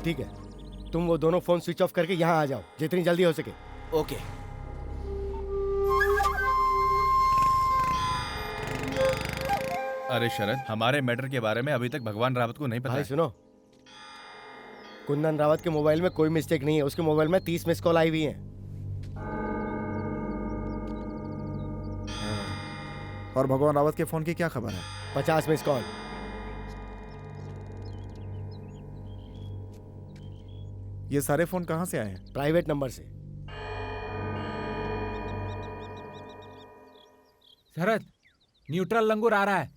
ठीक है, तुम वो दोनों फोन स्विच ऑफ करके यहाँ आ जाओ जितनी जल्दी हो सके। ओके। अरे शरद, हमारे मैटर के बारे में अभी तक भगवान रावत को नहीं पता भाई है। सुनो, कुंदन रावत के मोबाइल में कोई मिस्टेक नहीं है। उसके मोबाइल में 30 मिस कॉल आई हुई हैं। और भगवान रावत के फोन की क्या खबर है? 50 मिस कॉल। ये सारे फोन कहाँ से आए हैं? प्राइवेट नंबर से। शरद, न्यूट्रल लंगूर आ रहा है।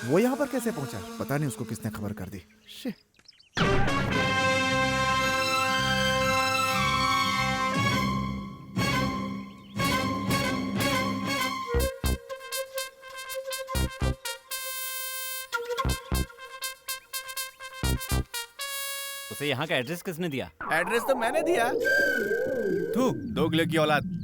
वो यहाँ पर कैसे पहुंचा? पता नहीं उसको किसने खबर कर दी। शिट। उसे यहाँ का एड्रेस किसने दिया? एड्रेस तो मैंने दिया। तू दोगले की औलाद।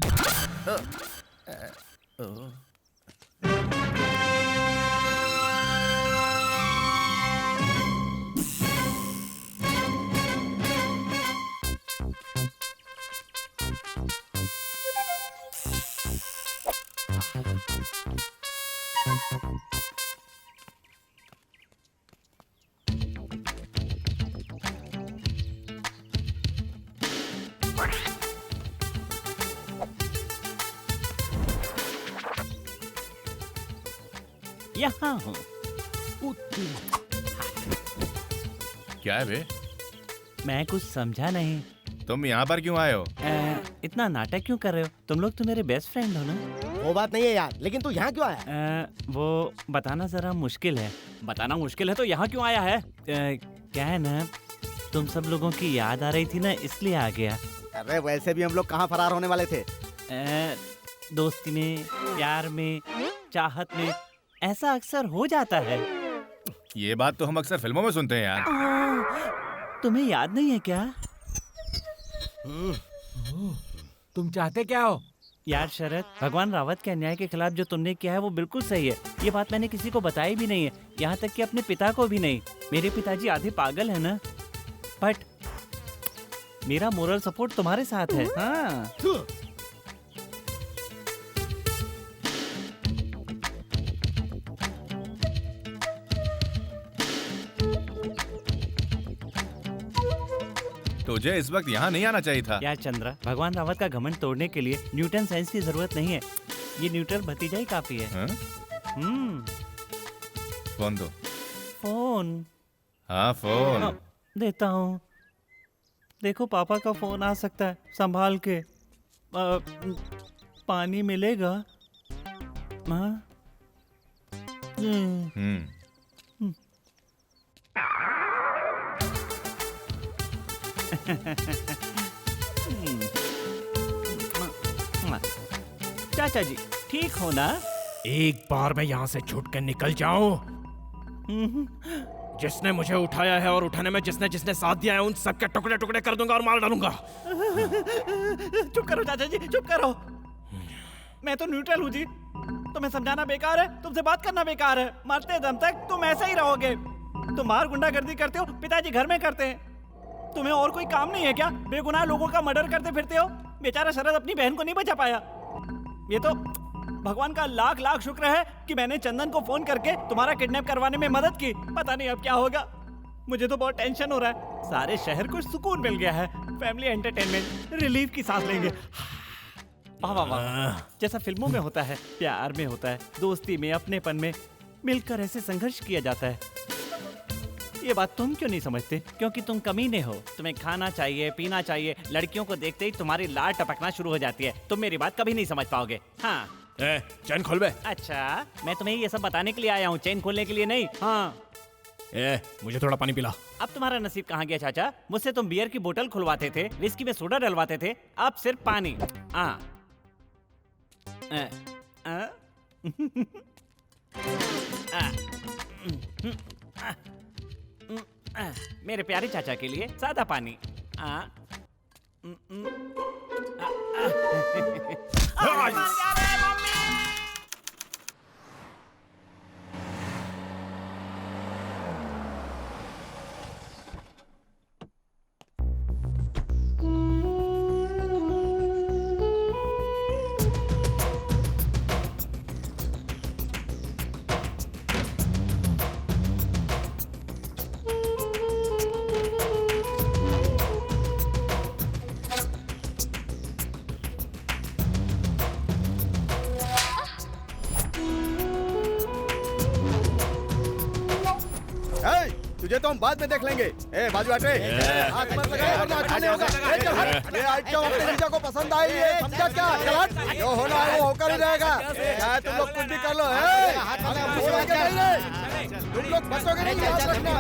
यहाँ हूँ। क्या है बे? मैं कुछ समझा नहीं। तुम यहाँ पर क्यों आए हो? इतना नाटक क्यों कर रहे हो? तुम लोग तो मेरे बेस्ट फ्रेंड हो ना। वो बात नहीं है यार, लेकिन तू यहाँ क्यों आया? वो बताना जरा मुश्किल है। बताना मुश्किल है तो यहाँ क्यों आया है? क्या है ना, तुम सब लोगों की याद आ रही थी ना, इसलिए आ गया। अरे वैसे भी हम लोग कहाँ फरार होने वाले थे? दोस्ती में, प्यार में, चाहत में ऐसा अक्सर हो जाता है। ये बात तो हम अक्सर फिल्मों में सुनते हैं यार। तुम्हें याद नहीं है क्या? तुम चाहते क्या हो? यार शरद, भगवान रावत के अन्याय के खिलाफ जो तुमने किया है वो बिल्कुल सही है। ये बात मैंने किसी को बताई भी नहीं है, यहाँ तक कि अपने पिता को भी नहीं। मेरे पिताजी आधे पागल है ना, बट मेरा मोरल सपोर्ट तुम्हारे साथ है। हाँ। तुझे इस वक्त यहाँ नहीं आना चाहिए था। यार चंद्रा, भगवान रावत का घमंड तोड़ने के लिए न्यूटन साइंस की जरूरत नहीं है। ये न्यूटन भतीजा ही काफी है। हाँ? फोन दो। फोन? हाँ फोन। देता हूँ। देखो पापा का फोन आ सकता है, संभाल के। पानी मिलेगा? हाँ? चाचा जी ठीक हो ना? एक बार मैं यहाँ से छूट कर निकल जाऊं, जिसने मुझे उठाया है और उठाने में जिसने जिसने साथ दिया है उन सबके टुकड़े टुकड़े कर दूंगा और मार डालूंगा। चुप करो चाचा जी, चुप करो। मैं तो न्यूट्रल हूँ जी। तुम्हें समझाना बेकार है, तुमसे बात करना बेकार है। मरते दम तक तुम ऐसे ही रहोगे। तुम बाहर गुंडागर्दी करते हो, पिताजी घर में करते हैं। तुम्हें और कोई काम नहीं है क्या? बेगुनाह लोगों का मर्डर करते फिरते हो। बेचारा शरद अपनी बहन को नहीं बचा पाया। ये तो भगवान का लाख लाख शुक्र है कि मैंने चंदन को फोन करके तुम्हारा किडनैप करवाने में मदद की। पता नहीं अब क्या होगा। मुझे तो बहुत टेंशन हो रहा है। सारे शहर को सुकून मिल गया है। फैमिली एंटरटेनमेंट, रिलीफ की सांस लेंगे। वाह वाह वाह, जैसा फिल्मों में होता है, प्यार में होता है, दोस्ती में, अपनेपन में मिलकर ऐसे संघर्ष किया जाता है। ये बात तुम क्यों नहीं समझते? क्योंकि तुम कमीने हो। तुम्हें खाना चाहिए, पीना चाहिए। लड़कियों को देखते ही तुम्हारी लार टपकना शुरू हो जाती है। तुम मेरी बात कभी नहीं समझ पाओगे। हाँ। चैन खोल बे। अच्छा, मैं तुम्हें ये सब बताने के लिए आया हूँ, चेन खोलने के लिए नहीं। हाँ। मुझे थोड़ा पानी पिला। अब तुम्हारा नसीब कहाँ गया चाचा? मुझसे तुम बियर की बोतल खुलवाते थे, विस्की में सोडा डलवाते थे, अब सिर्फ पानी। हाँ। मेरे प्यारे चाचा के लिए सादा पानी। तुझे तो हम बाद में देख लेंगे। ए बाजू हटे, हाथ मत लगाए वरना अच्छा नहीं होगा। ए, चल हट। ये आइटम अपने जीजा को पसंद आई है, समझा क्या? चल हट। जो होना है वो होकर ही रहेगा, चाहे तुम लोग कुछ भी कर लो। बोलेंगे नहीं रे, तुम लोग बचोगे नहीं, याद रखना।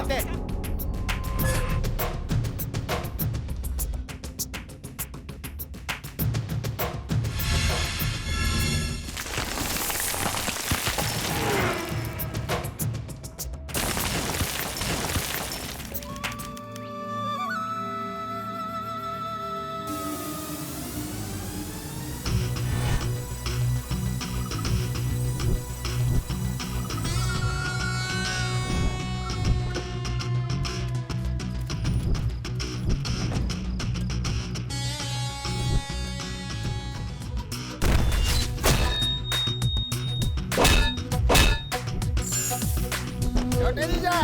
छोटे जीजा,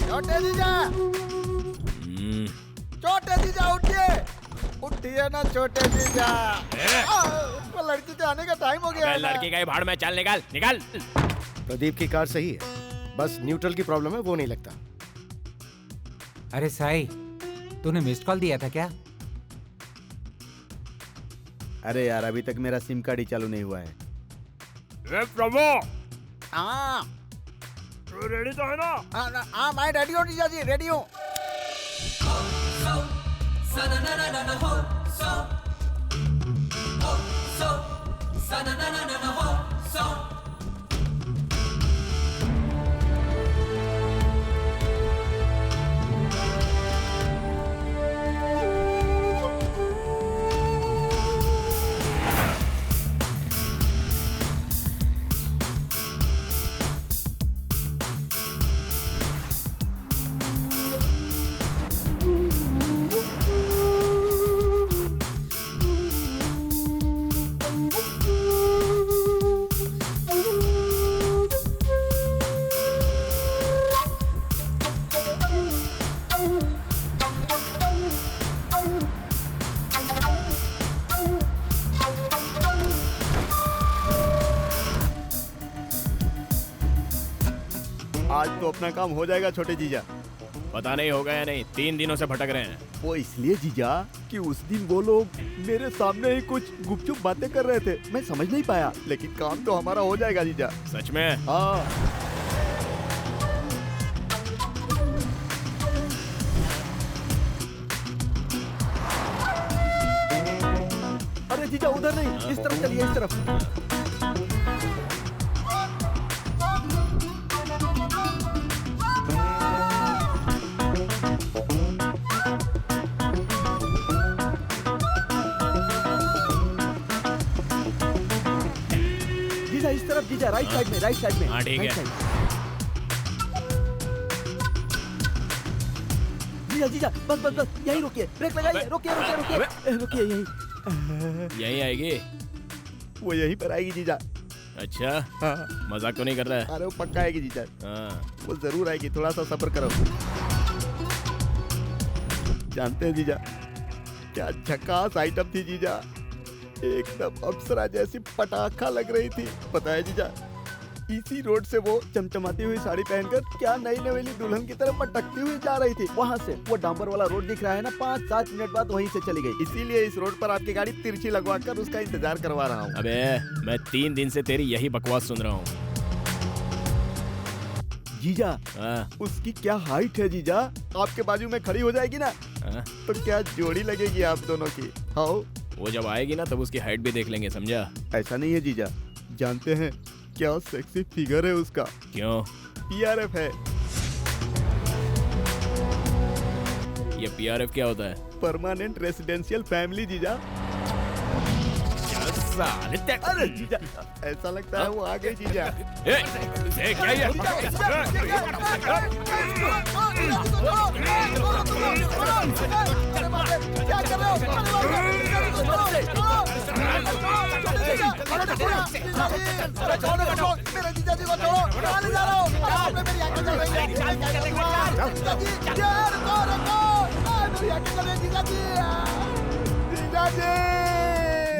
छोटे जीजा, छोटे जीजा उठिए, उठिए ना छोटे जीजा। वो लड़की के आने का टाइम हो गया है ना। लड़की का ही भाड़ में, चल निकाल निकाल। प्रदीप की कार सही है, बस न्यूट्रल की प्रॉब्लम है, वो नहीं लगता। अरे साई, तूने मिस्ड कॉल दिया था क्या? अरे यार अभी तक मेरा सिम कार्ड ही चालू नहीं हुआ है। प्रभु, हाँ रेडी तो है ना? हाँ मैं रेडी हूँ जीजा जी, रेडी हूँ। आज तो अपना काम हो जाएगा छोटे जीजा। पता नहीं होगा या नहीं, 3 दिनों से भटक रहे हैं। वो इसलिए जीजा कि उस दिन वो लोग मेरे सामने ही कुछ गुपचुप बातें कर रहे थे, मैं समझ नहीं पाया, लेकिन काम तो हमारा हो जाएगा जीजा। सच में? हाँ। अरे जीजा उधर नहीं, इस तरफ चलिए, इस तरफ। जीजा इस तरफ, जीजा राइट साइड में, राइट साइड में। हाँ ठीक है। जीजा जीजा बस बस बस यहीं रुकिए, ब्रेक लगाइए, रुकिए रुकिए रुकिए रुकिए, यहीं यहीं आएगी? वो यहीं पर आएगी जीजा। अच्छा, हाँ। मजाक तो नहीं कर रहा है? अरे वो पक्का आएगी जीजा, हाँ। वो जरूर आएगी, थोड़ा सा सब्र करो। जानते हैं जीजा क्या झकास आइटम थी जीजा, एकदम अप्सरा जैसी पटाखा लग रही थी। पता है जीजा, इसी रोड से वो चमचमाती हुई साड़ी पहनकर क्या नई नवेली दुल्हन की तरफ पटकती हुई जा रही थी। वहाँ से वो डांबर वाला रोड दिख रहा है ना, 5-7 मिनट बाद वहीं से चली गई। इसीलिए इस रोड पर आपकी गाड़ी तिरछी लगवा कर उसका इंतजार करवा रहा हूँ। अबे मैं 3 दिन से तेरी यही बकवास सुन रहा हूँ। जीजा हाँ। उसकी क्या हाइट है जीजा, आपके बाजू में खड़ी हो जाएगी ना, हाँ? तो क्या जोड़ी लगेगी आप दोनों की। हाँ वो जब आएगी ना तब उसकी हाइट भी देख लेंगे, समझा? ऐसा नहीं है जीजा, जानते हैं क्या सेक्सी फिगर है उसका। क्यों? PRF है। ये PRF क्या होता है? परमानेंट रेसिडेंशियल फैमिली जीजा। साले ते- अरे जीजा ऐसा लगता है वो आ गई जीजा। ए, क्या ये? क्या कर रहे हो? मेरे जीजा जी को छोड़ो, कहाँ ले जा रहे हो? आपने मेरी आंखें जल रही हैं। जीजा जी, यार, रुको। मेरी आंखें जल रही हैं, जीजा जी। जीजा जी।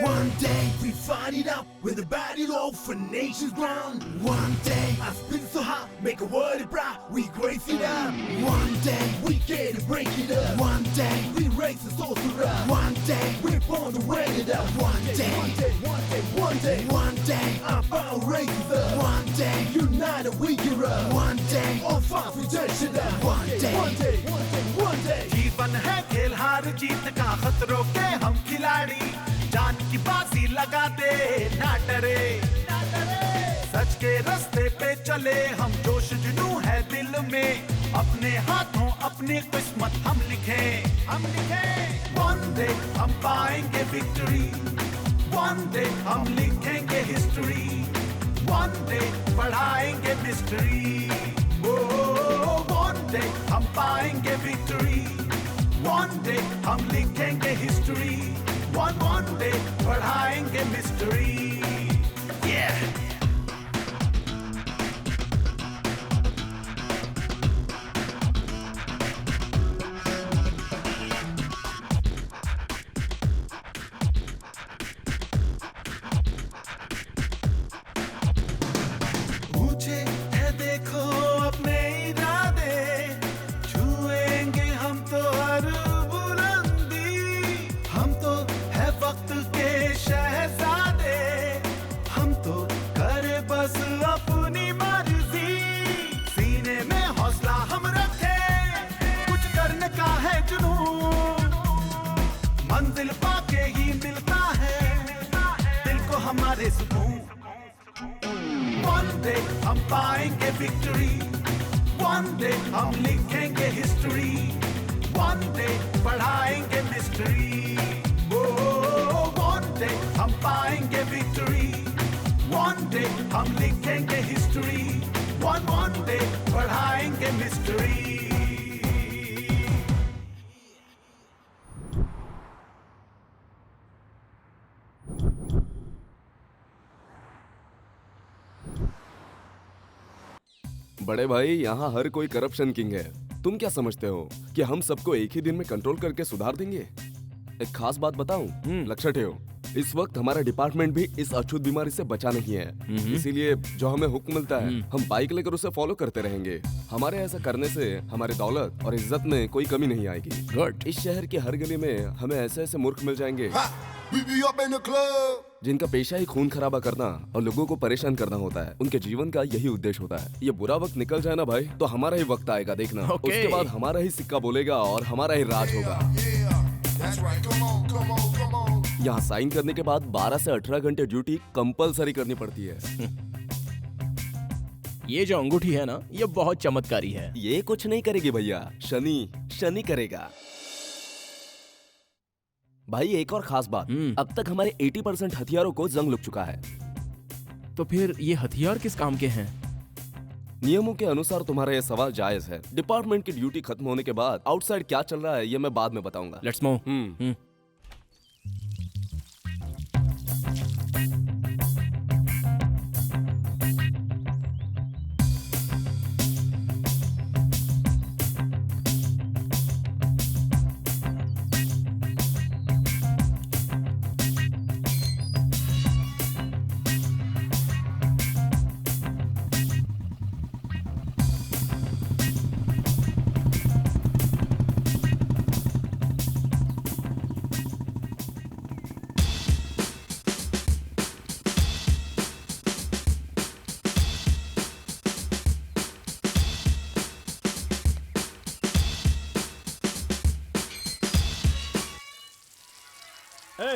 One day we fight it out with a battle all for nations ground. One day I spin so high, make a word proud, we grace it up. One day we get to break it up. One day we raise the sorcerer. One day we're born to wake it up. One day, one day our power raises up. One day united we get up. One day on fire we touch it up. One day, one day. जीवन है खेल हार जीत का खतरों के हम खिलाड़ी जान की बाजी लगाते ना डरे सच के रास्ते पे चले हम जोश जुनू है दिल में अपने हाथों अपनी किस्मत हम लिखे One day हम पाएंगे विक्ट्री One day हम लिखेंगे हिस्ट्री One day बढ़ाएंगे मिस्ट्री One day हम पाएंगे विक्ट्री One day हम लिखेंगे हिस्ट्री One day बढ़ाएंगे मिस्ट्री Yeah ऊंचे है देखो अपने इरादे छुएंगे हम तो हर बुलंदी हम तो है वक्त के शहजादे हम तो करे बस अपनी मर्जी सीने में हौसला हम रखे कुछ करने का है जुनून मंजिल पाके ही मिलता है दिल को हमारे सुकून One day हम पाएंगे विक्ट्री One day हम लिखेंगे हिस्ट्री One day बढ़ाएंगे मिस्ट्री One day हम पाएंगे विक्ट्री One day हम लिखेंगे हिस्ट्री One day बढ़ाएंगे मिस्ट्री बड़े भाई यहाँ हर कोई करप्शन किंग है। तुम क्या समझते हो कि हम सबको एक ही दिन में कंट्रोल करके सुधार देंगे? एक खास बात बताऊं, लक्षटे हो, इस वक्त हमारा डिपार्टमेंट भी इस अछूत बीमारी से बचा नहीं है। इसीलिए जो हमें हुक्म मिलता है हम बाइक लेकर उसे फॉलो करते रहेंगे। हमारे ऐसा करने से हमारे दौलत और इज्जत में कोई कमी नहीं आएगी। गुड। इस शहर की हर गली में हमें ऐसे ऐसे मूर्ख मिल जाएंगे जिनका पेशा ही खून खराबा करना और लोगों को परेशान करना होता है। उनके जीवन का यही उद्देश्य होता है। ये बुरा वक्त निकल जाए ना भाई तो हमारा ही वक्त आएगा, देखना। उसके बाद हमारा ही सिक्का बोलेगा और हमारा ही राज होगा। यहाँ साइन करने के बाद 12 से 18 घंटे ड्यूटी कंपलसरी करनी पड़ती है। ये जो अंगूठी है ना, ये बहुत चमत्कारी है। ये कुछ नहीं करेगी भैया, शनि करेगा। भाई एक और खास बात, अब तक हमारे 80% हथियारों को जंग लग चुका है। तो फिर ये हथियार किस काम के हैं? नियमों के अनुसार तुम्हारा ये सवाल जायज है। डिपार्टमेंट की ड्यूटी खत्म होने के बाद आउटसाइड क्या चल रहा है ये मैं बाद में बताऊंगा। Let's move.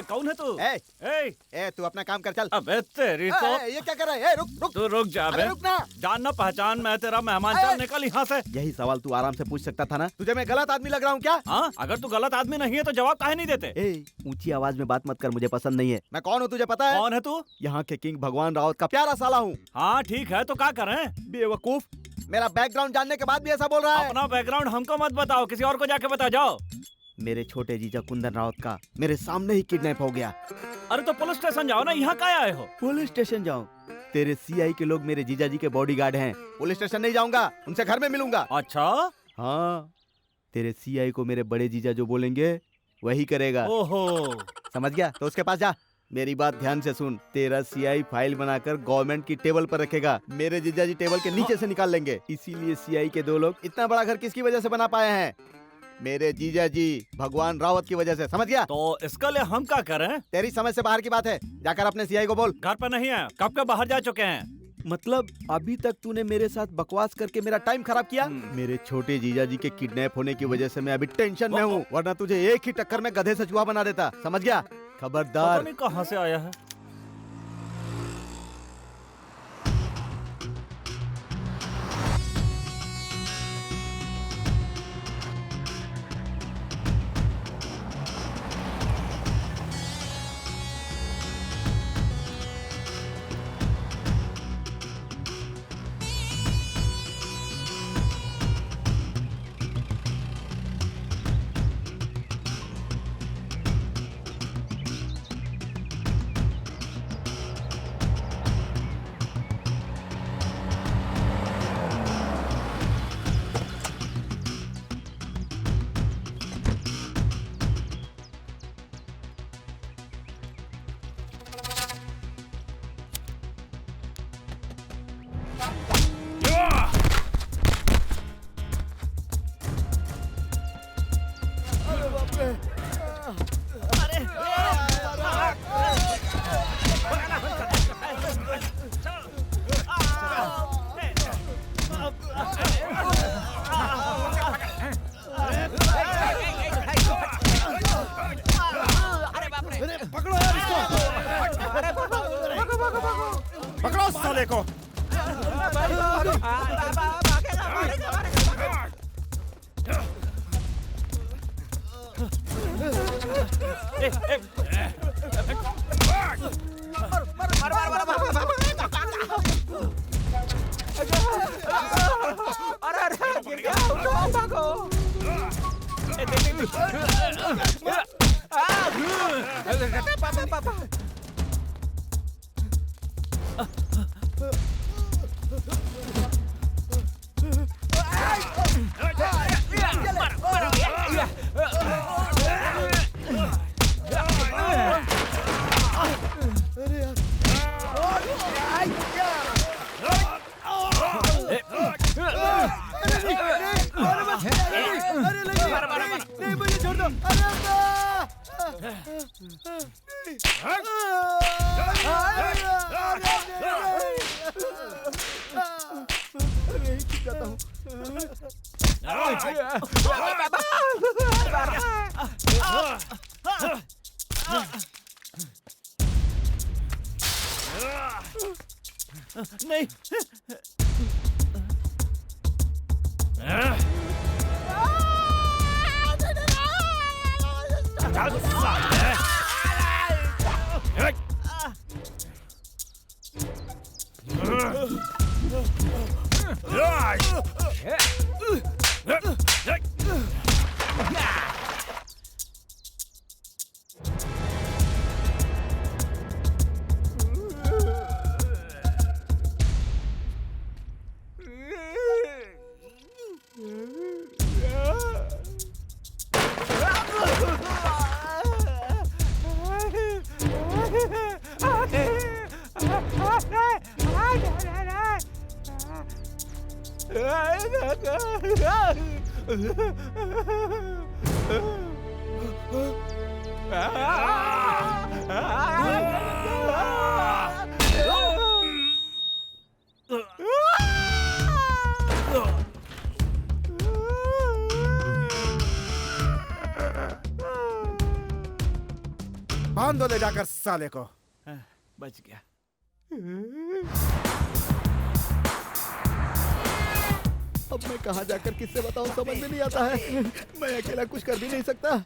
कौन है तू? तू अपना काम कर, चल। अबे तेरी तो ये क्या कर रहा है? रुक। तू रुक जा बे। रुक ना। जानना पहचान मैं तेरा मेहमान, चल निकल यहाँ से। यही सवाल तू आराम से पूछ सकता था ना। तुझे मैं गलत आदमी लग रहा हूँ क्या? हाँ, अगर तू गलत आदमी नहीं है तो जवाब काहे नहीं देते? ऊंची आवाज में बात मत कर, मुझे पसंद नहीं है। मैं कौन हूँ तुझे पता है? कौन है तू? यहाँ के किंग भगवान रावत का प्यारा साला हूँ। हाँ ठीक है, तो क्या करें? बेवकूफ, मेरा बैकग्राउंड जानने के बाद भी ऐसा बोल रहा है। अपना बैकग्राउंड हमको मत बताओ, किसी और को जाके बता जाओ। मेरे छोटे जीजा कुंदन रावत का मेरे सामने ही किडनैप हो गया। अरे तो पुलिस स्टेशन जाओ ना, यहाँ क्या आए हो? पुलिस स्टेशन जाओ? तेरे सीआई के लोग मेरे जीजा जी के बॉडीगार्ड हैं। पुलिस स्टेशन नहीं जाऊंगा, उनसे घर में मिलूंगा। अच्छा? हाँ, तेरे सीआई को मेरे बड़े जीजा जो बोलेंगे वही करेगा। ओहो, समझ गया? तो उसके पास जा। मेरी बात ध्यान से सुन, तेरा सीआई फाइल बनाकर गवर्नमेंट की टेबल पर रखेगा, मेरे जीजा जी टेबल के नीचे से निकाल लेंगे। इसीलिए सीआई के 2 लोग इतना बड़ा घर किसकी वजह से बना पाए हैं? मेरे जीजा जी भगवान रावत की वजह से, समझ गया? तो इसके लिए हम क्या करें? तेरी समझ से बाहर की बात है, जाकर अपने सीआई को बोल। घर पर नहीं है, कब का बाहर जा चुके हैं। मतलब अभी तक तूने मेरे साथ बकवास करके मेरा टाइम खराब किया। मेरे छोटे जीजा जी के किडनैप होने की वजह से मैं अभी टेंशन में हूँ, वरना तुझे एक ही टक्कर में गधे से चूहा बना देता, समझ गया? पता खबरदार। नहीं कहाँ से आया है। पकड़ो साले को। नहीं। बांध दो ले जाकर साले को। बच गया। अब मैं कहाँ जाकर किससे बताऊं, समझ में नहीं आता है। मैं अकेला कुछ कर भी नहीं सकता।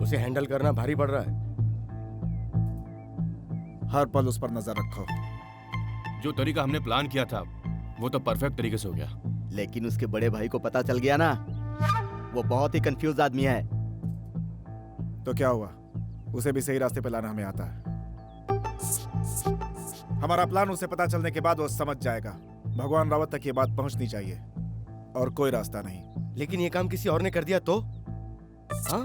उसे हैंडल करना भारी पड़ रहा है। हर पल उस पर नजर रखो। जो तरीका हमने प्लान किया था वो तो परफेक्ट तरीके से हो गया। लेकिन उसके बड़े भाई को पता चल गया ना, वो बहुत ही कंफ्यूज आदमी है। तो क्या हुआ? उसे भी सही रास्ते पे लाना हमें आता है। हमारा प्लान उसे पता चलने के बाद वो समझ जाएगा। भगवान रावत तक ये बात पहुंचनी चाहिए और कोई रास्ता नहीं। लेकिन ये काम किसी और ने कर दिया तो? हाँ?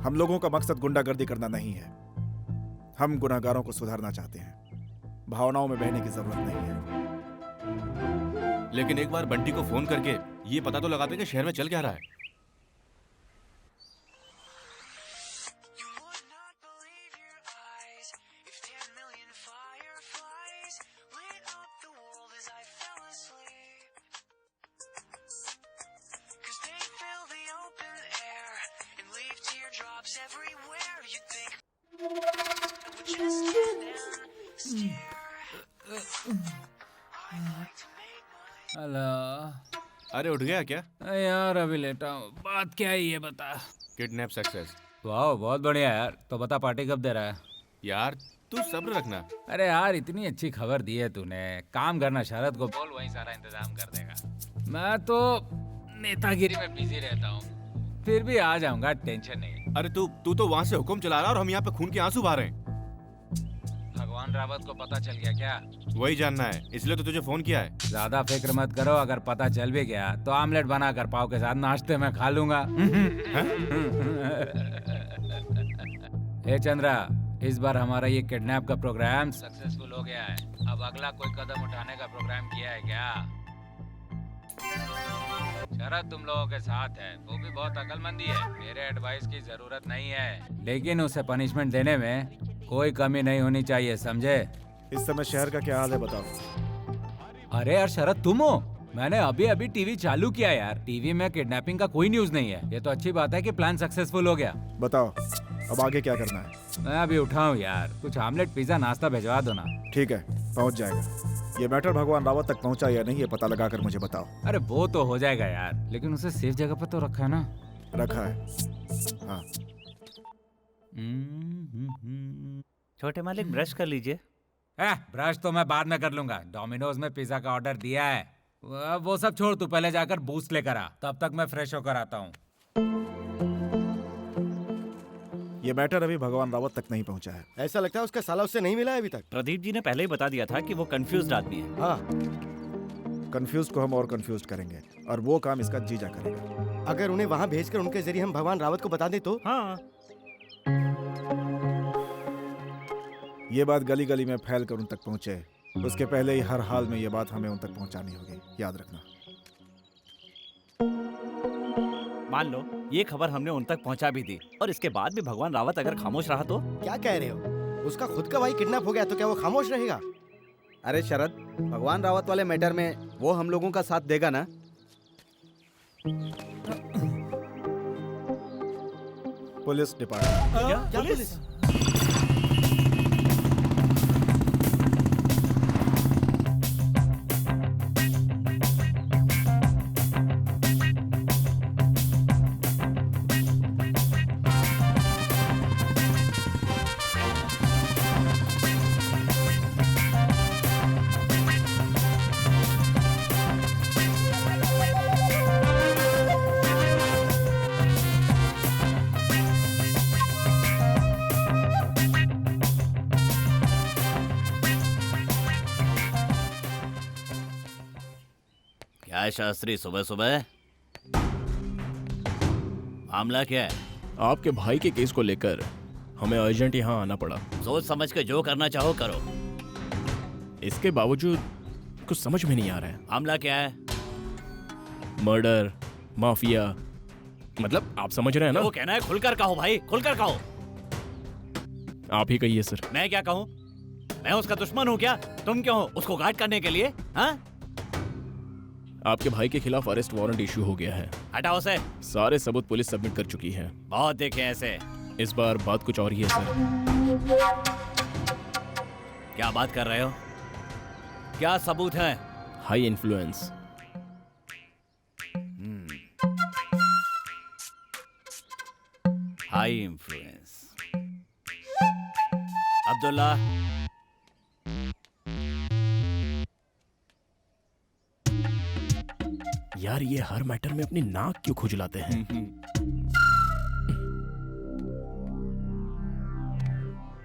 हम लोगों का मकसद गुंडागर्दी करना नहीं है। हम गुनाहगारों को सुधारना चाहते हैं। भावनाओं में बहने की जरूरत नहीं है। लेकिन एक बार बंटी को फोन करके ये पता तो लगाते कि शहर में चल क्या रहा है। हेलो। अरे उठ गया क्या? यार अभी लेटा हूँ। बात क्या है ये बता। Kidnap success. वाह बहुत बढ़िया यार। तो बता पार्टी कब दे रहा है? यार तू सब्र रखना। अरे यार इतनी अच्छी खबर दी है तूने। काम करना, शरद को बोल वही सारा इंतजाम कर देगा। मैं तो नेतागिरी में बिजी रहता हूँ, फिर भी आ जाऊंगा, टेंशन नहीं। अरे तू तो वहाँ से हुक्म चला रहा और हम यहाँ पे खून के आंसू बहा रहे हैं। भगवान रावत को पता चल गया क्या? वही जानना है, इसलिए तो तुझे फोन किया है। ज्यादा फिक्र मत करो, अगर पता चल भी गया तो आमलेट बनाकर पाव के साथ नाश्ते में खा लूंगा। हे चंद्रा, इस बार हमारा ये किडनैप का प्रोग्राम सक्सेसफुल हो गया है। अब अगला कोई कदम उठाने का प्रोग्राम किया है क्या? शरद तुम लोगों के साथ है, वो भी बहुत अकलमंदी है। मेरे एडवाइस की जरूरत नहीं है, लेकिन उसे पनिशमेंट देने में कोई कमी नहीं होनी चाहिए, समझे? इस समय शहर का क्या हाल है बताओ। अरे यार शरद तुम हो? मैंने अभी अभी टीवी चालू किया यार। टीवी में किडनैपिंग का कोई न्यूज नहीं है। ये तो अच्छी बात है कि प्लान सक्सेसफुल हो गया। बताओ अब आगे क्या करना है? मैं अभी उठा हूँ यार, कुछ आमलेट पिज्जा नाश्ता भिजवा दो ना। ठीक है, पहुंच जाएगा। ये मैटर भगवान रावत तक पहुंचा या नहीं ये पता लगाकर मुझे बताओ। अरे वो तो हो जाएगा यार, लेकिन उसे सेफ जगह पर तो रखा है ना? रखा है हाँ। छोटे मालिक ब्रश कर लीजिए। ब्रश तो मैं बाद में कर लूंगा। डोमिनोज में पिज्जा का ऑर्डर दिया है। वो सब छोड़, तू पहले जाकर बूस्ट लेकर आ, तब तक मैं फ्रेश होकर आता हूँ। ये मैटर अभी भगवान रावत तक नहीं पहुंचा है। ऐसा लगता है उसका साला उससे नहीं मिला है अभी तक। प्रदीप जी ने पहले ही बता दिया था कि वो कंफ्यूज्ड आदमी है। हाँ, कंफ्यूज को हम और कंफ्यूज करेंगे और वो काम इसका जीजा करेगा। अगर उन्हें वहाँ भेजकर उनके जरिए हम भगवान रावत को बता दें तो? हाँ, ये बात गली गली में फैल कर उन तक पहुंचे, उसके पहले ही हर हाल में ये बात हमें उन तक पहुंचानी होगी, याद रखना। मान लो ये खबर हमने उन तक पहुंचा भी दी और इसके बाद भी भगवान रावत अगर खामोश रहा तो? क्या कह रहे हो? उसका खुद का भाई किडनैप हो गया तो क्या वो खामोश रहेगा? अरे शरद, भगवान रावत वाले मैटर में वो हम लोगों का साथ देगा ना? Police department. क्या पुलिस? क्या शास्त्री, सुबह सुबह मामला क्या है? आपके भाई के केस को लेकर हमें अर्जेंट यहाँ आना पड़ा। सोच समझ के जो करना चाहो करो। इसके बावजूद कुछ समझ में नहीं आ रहा है। मामला क्या है? मर्डर, माफिया, मतलब आप समझ रहे हैं ना? वो कहना है खुलकर कहो भाई, खुलकर कहो। आप ही कहिए सर। मैं क्या कहूँ? मैं उसका दुश्मन हूँ क्या? तुम क्यों हो? उसको गार्ड करने के लिए? हाँ? आपके भाई के खिलाफ अरेस्ट वारंट इशू हो गया है। हटाओ उसे। सारे सबूत पुलिस सबमिट कर चुकी है। बहुत देखे ऐसे। इस बार बात कुछ और ही है सर। क्या बात कर रहे हो? क्या सबूत है? High influence. High influence. अब अब्दुल्ला, यार ये हर मैटर में अपनी नाक क्यों खुजलाते हैं?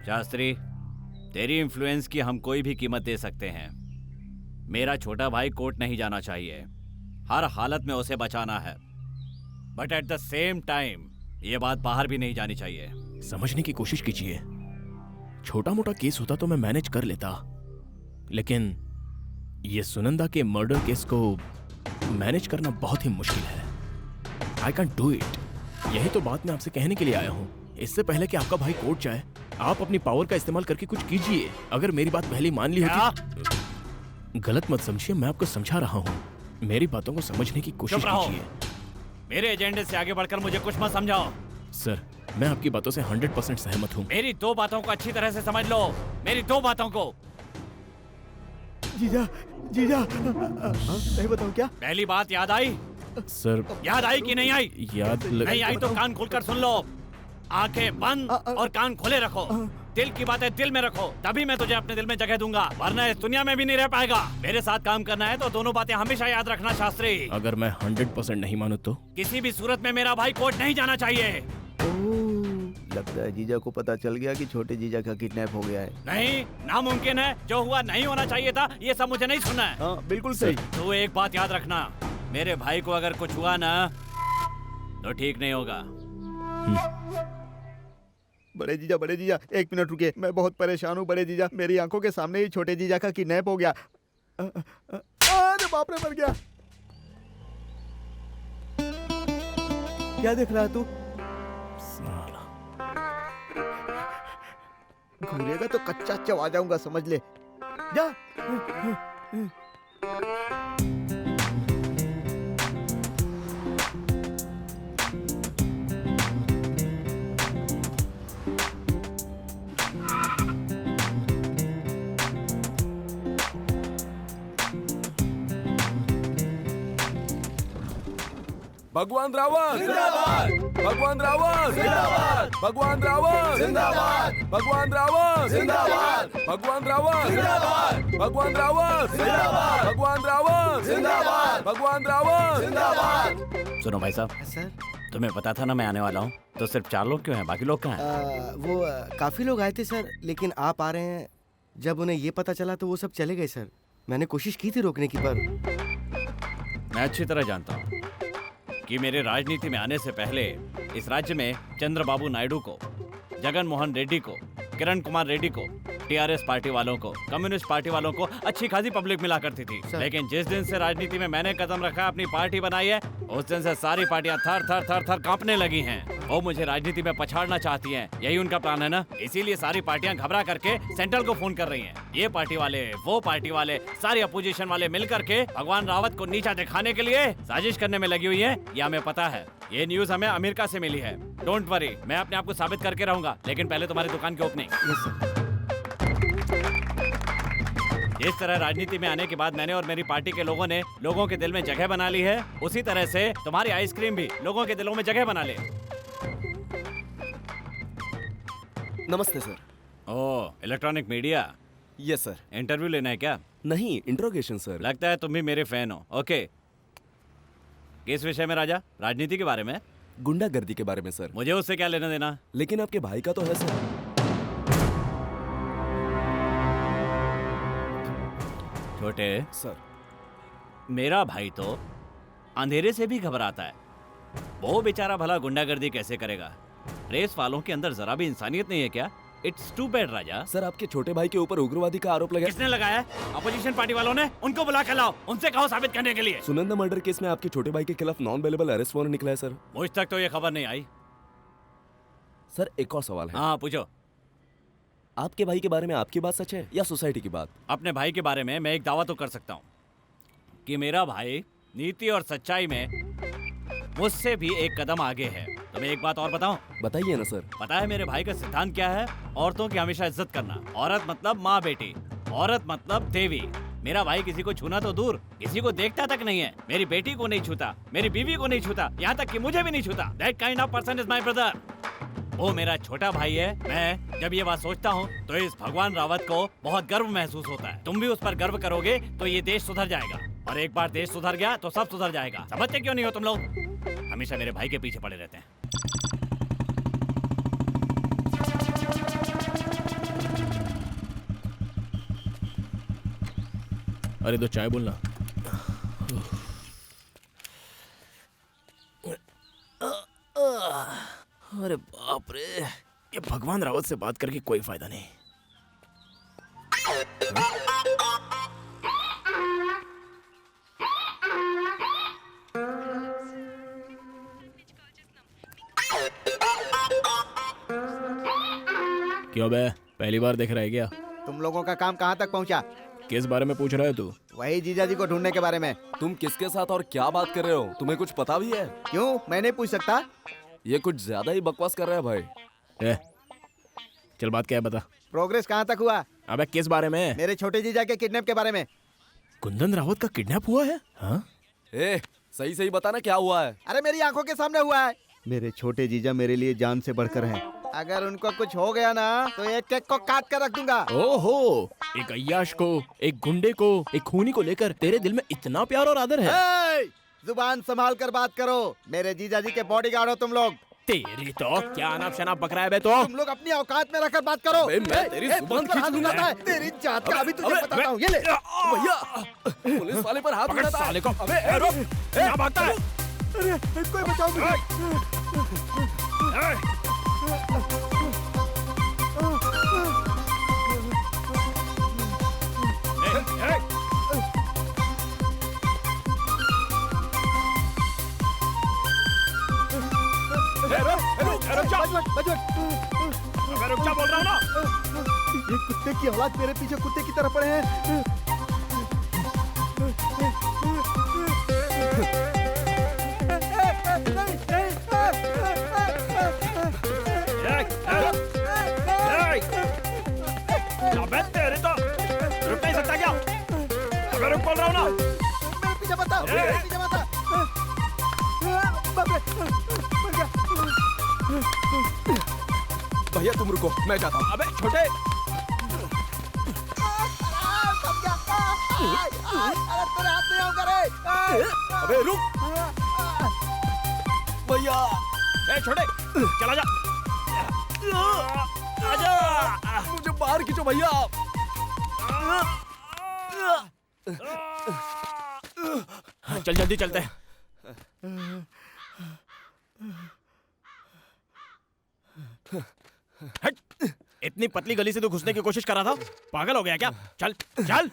शास्त्री, तेरी इन्फ्लुएंस की हम कोई भी कीमत दे सकते हैं। मेरा छोटा भाई कोर्ट नहीं जाना चाहिए, हर हालत में उसे बचाना है, but at the same time ये बात बाहर भी नहीं जानी चाहिए। समझने की कोशिश कीजिए, छोटा मोटा केस होता तो मैं मैनेज कर लेता, लेकिन ये सुनंदा के मर्डर केस को मैनेज करना बहुत ही मुश्किल है। I can't do it. यही तो बात मैं आपसे कहने के लिए आया हूँ। इससे पहले कि आपका भाई कोर्ट जाए, आप अपनी पावर का इस्तेमाल करके कुछ कीजिए। अगर मेरी बात पहले मान ली होती। गलत मत समझिए, मैं आपको समझा रहा हूँ। मेरी बातों को समझने की कोशिश कीजिए। मेरे एजेंडे से आगे बढ़कर मुझे कुछ मत समझाओ। सर, मैं आपकी बातों से 100% सहमत हूँ। मेरी दो बातों को अच्छी तरह से समझ लो, मेरी दो बातों को। जीजा जीजा नहीं बताऊं क्या? पहली बात याद आई? सर, याद आई कि नहीं आई? नहीं आई तो कान खोलकर सुन लो। आंखें बंद और कान खोले रखो। दिल की बातें दिल में रखो, तभी मैं तुझे अपने दिल में जगह दूंगा, वरना इस दुनिया में भी नहीं रह पाएगा। मेरे साथ काम करना है तो दोनों बातें हमेशा याद रखना शास्त्री। अगर मैं 100% नहीं मानूं तो? किसी भी सूरत में मेरा भाई कोर्ट नहीं जाना चाहिए। लगता है जीजा को पता चल गया कि छोटे जीजा का किडनैप हो गया है। नहीं, नामुमकिन है। जो हुआ नहीं होना चाहिए था, ये सब मुझे नहीं सुनना है। हाँ, बिल्कुल सही। तू एक बात याद रखना, मेरे भाई को अगर कुछ हुआ ना तो ठीक नहीं होगा। बड़े जीजा एक मिनट रुकिए, मैं बहुत परेशान हूँ बड़े जीजा। मेरी आंखों के सामने ही छोटे जीजा का किडनैप हो गया। अरे बाप रे, मर गया। क्या देख रहा है तू? घूरेगा तो कच्चा चबा जाऊंगा, समझ ले। जा। भगवान रावत जिंदाबाद, भगवान रावत जिंदाबाद, भगवान रावत जिंदाबाद, भगवान रावत जिंदाबाद, भगवान रावत जिंदाबाद, भगवान रावत जिंदाबाद, भगवान रावत जिंदाबाद, भगवान रावत जिंदाबाद। सुनो भाई साहब, सर तुम्हें पता था ना मैं आने वाला हूँ, तो सिर्फ 4 लोग क्यों हैं? बाकी लोग कहाँ हैं? वो काफी लोग आए थे सर, लेकिन आप आ रहे हैं। जब उन्हें ये पता चला तो वो सब चले गए सर। मैंने कोशिश की थी रोकने की, पर मैं अच्छी तरह जानता हूँ कि मेरे राजनीति में आने से पहले इस राज्य में चंद्रबाबू नायडू को, जगन मोहन रेड्डी को, किरण कुमार रेड्डी को, टीआरएस पार्टी वालों को, कम्युनिस्ट पार्टी वालों को अच्छी खासी पब्लिक मिला करती थी। लेकिन जिस दिन से राजनीति में मैंने कदम रखा, अपनी पार्टी बनाई है, उस दिन से सारी पार्टियां थर थर थर थर कांपने लगी हैं। वो मुझे राजनीति में पछाड़ना चाहती हैं, यही उनका प्लान है ना। इसीलिए सारी पार्टियां घबरा करके सेंट्रल को फोन कर रही हैं। ये पार्टी वाले, वो पार्टी वाले, सारी अपोजिशन वाले मिल करके भगवान रावत को नीचा दिखाने के लिए साजिश करने में लगी हुई है। ये हमें पता है। ये न्यूज हमें अमेरिका से मिली है। डोंट वरी, मैं अपने आप को साबित करके रहूंगा, लेकिन पहले तुम्हारी दुकान की ओपनिंग। इस तरह राजनीति में आने के बाद मैंने और मेरी पार्टी के लोगों ने लोगों के दिल में जगह बना ली है, उसी तरह से तुम्हारी आइसक्रीम भी लोगों के दिलों में जगह बना ले। नमस्ते sir. Oh, electronic media. Yes sir. Interview लेना है क्या? नहीं, इंट्रोगेशन सर। लगता है तुम भी मेरे फैन हो। ओके, किस विषय में राजा? राजनीति के बारे में? गुंडागर्दी के बारे में सर। मुझे उससे क्या लेना देना? लेकिन आपके भाई का तो है सर। छोटे सर, मेरा भाई तो अंधेरे से भी घबराता है। वो बेचारा भला गुंडागर्दी कैसे करेगा? रेस वालों के अंदर जरा भी इंसानियत नहीं है क्या? It's too bad Raja. Sir आपके छोटे भाई के ऊपर उग्रवादी का आरोप लगा। किसने लगाया? अपोजिशन पार्टी वालों ने। उनको बुला के लाओ, उनसे कहो साबित करने के लिए। सुनंदा मर्डर केस में आपके छोटे भाई के खिलाफ नॉन अवेलेबल अरेस्ट वारंट निकला है सर। मुझ तक तो ये खबर नहीं आई। सर एक और सवाल है। हाँ पूछो। आपके भाई के बारे में आपकी बात सच है या सोसाइटी की बात? अपने भाई के बारे में मैं एक दावा तो कर सकता हूँ कि मेरा भाई नीति और सच्चाई में मुझसे भी एक कदम आगे है। तुम्हें एक बात और बताऊं? बताइए ना सर। पता है मेरे भाई का सिद्धांत क्या है? औरतों की हमेशा इज्जत करना। औरत मतलब माँ बेटी, औरत मतलब देवी। मेरा भाई किसी को छूना तो दूर, किसी को देखता तक नहीं है। मेरी बेटी को नहीं छूता, मेरी बीवी को नहीं छूता, यहाँ तक कि मुझे भी नहीं छूता। That kind of person is my brother. वो मेरा छोटा भाई है। मैं जब ये बात सोचता हूँ तो इस भगवान रावत को बहुत गर्व महसूस होता है। तुम भी उस पर गर्व करोगे तो ये देश सुधर जाएगा, और एक बार देश सुधर गया तो सब सुधर जाएगा। समझते क्यों नहीं हो तुम लोग? हमेशा मेरे भाई के पीछे पड़े रहते हैं। अरे दो चाय बोलना। अरे बाप रे, ये भगवान रावत से बात करके कोई फायदा नहीं। क्यों बे, पहली बार देख रहा है क्या? तुम लोगों का काम कहाँ तक पहुँचा? किस बारे में पूछ रहा है तू? वही जीजा जी को ढूंढने के बारे में। तुम किसके साथ और क्या बात कर रहे हो? तुम्हें कुछ पता भी है? क्यों, मैं नहीं पूछ सकता? ये कुछ ज्यादा ही बकवास कर रहा है भाई। ए, चल बात क्या है बता। प्रोग्रेस कहाँ तक हुआ? अबे किस बारे में? मेरे छोटे जीजा के किडनैप के बारे में। कुंदन रावत का किडनैप हुआ है? हाँ? ए, सही सही बताना क्या हुआ है? अरे मेरी आंखों के सामने हुआ है। मेरे छोटे जीजा मेरे लिए जान से बढ़कर हैं। अगर उनको कुछ हो गया ना तो एक केक को काट कर रख दूंगा। ओहो, एक अय्याश को, एक गुंडे को, एक खूनी को लेकर तेरे दिल में इतना प्यार और आदर है। जुबान संभाल कर बात करो। मेरे जीजा जी के बॉडीगार्ड हो तुम लोग। तेरी तो क्या अनाप शनाप बक रहा है बे तो? तुम लोग अपनी औकात में रखकर बात करो। मैं तेरी जुबान खींच लूंगा। तेरी जात का अभी तुझे बताता हूँ। ये ले भैया, पुलिस वाले पर हाथ उठाता है। साले को। अबे रुक, क्या भागता है? अरे कोई बचाओ मुझे। रुक जा बोल रहा हूँ ना। ये कुत्ते की औलाद मेरे पीछे कुत्ते की तरह पड़े हैं। अबे तेरे तो रुक नहीं सकता क्या? अबे रुक बोल रहा हूँ ना। मेरे पीछे बता, मेरे पीछे बता। भैया तुम रुको, मैं जाता हूँ। अबे छोटे, अरे तेरे हाथ में आऊंगा रे। अबे रुक भैया। ए छोटे, चला जा। आजा, मुझे बाहर खींचो भैया। चल जल्दी चलते हैं। हट, इतनी पतली गली से तू घुसने की कोशिश कर रहा था? पागल हो गया क्या? चल चल।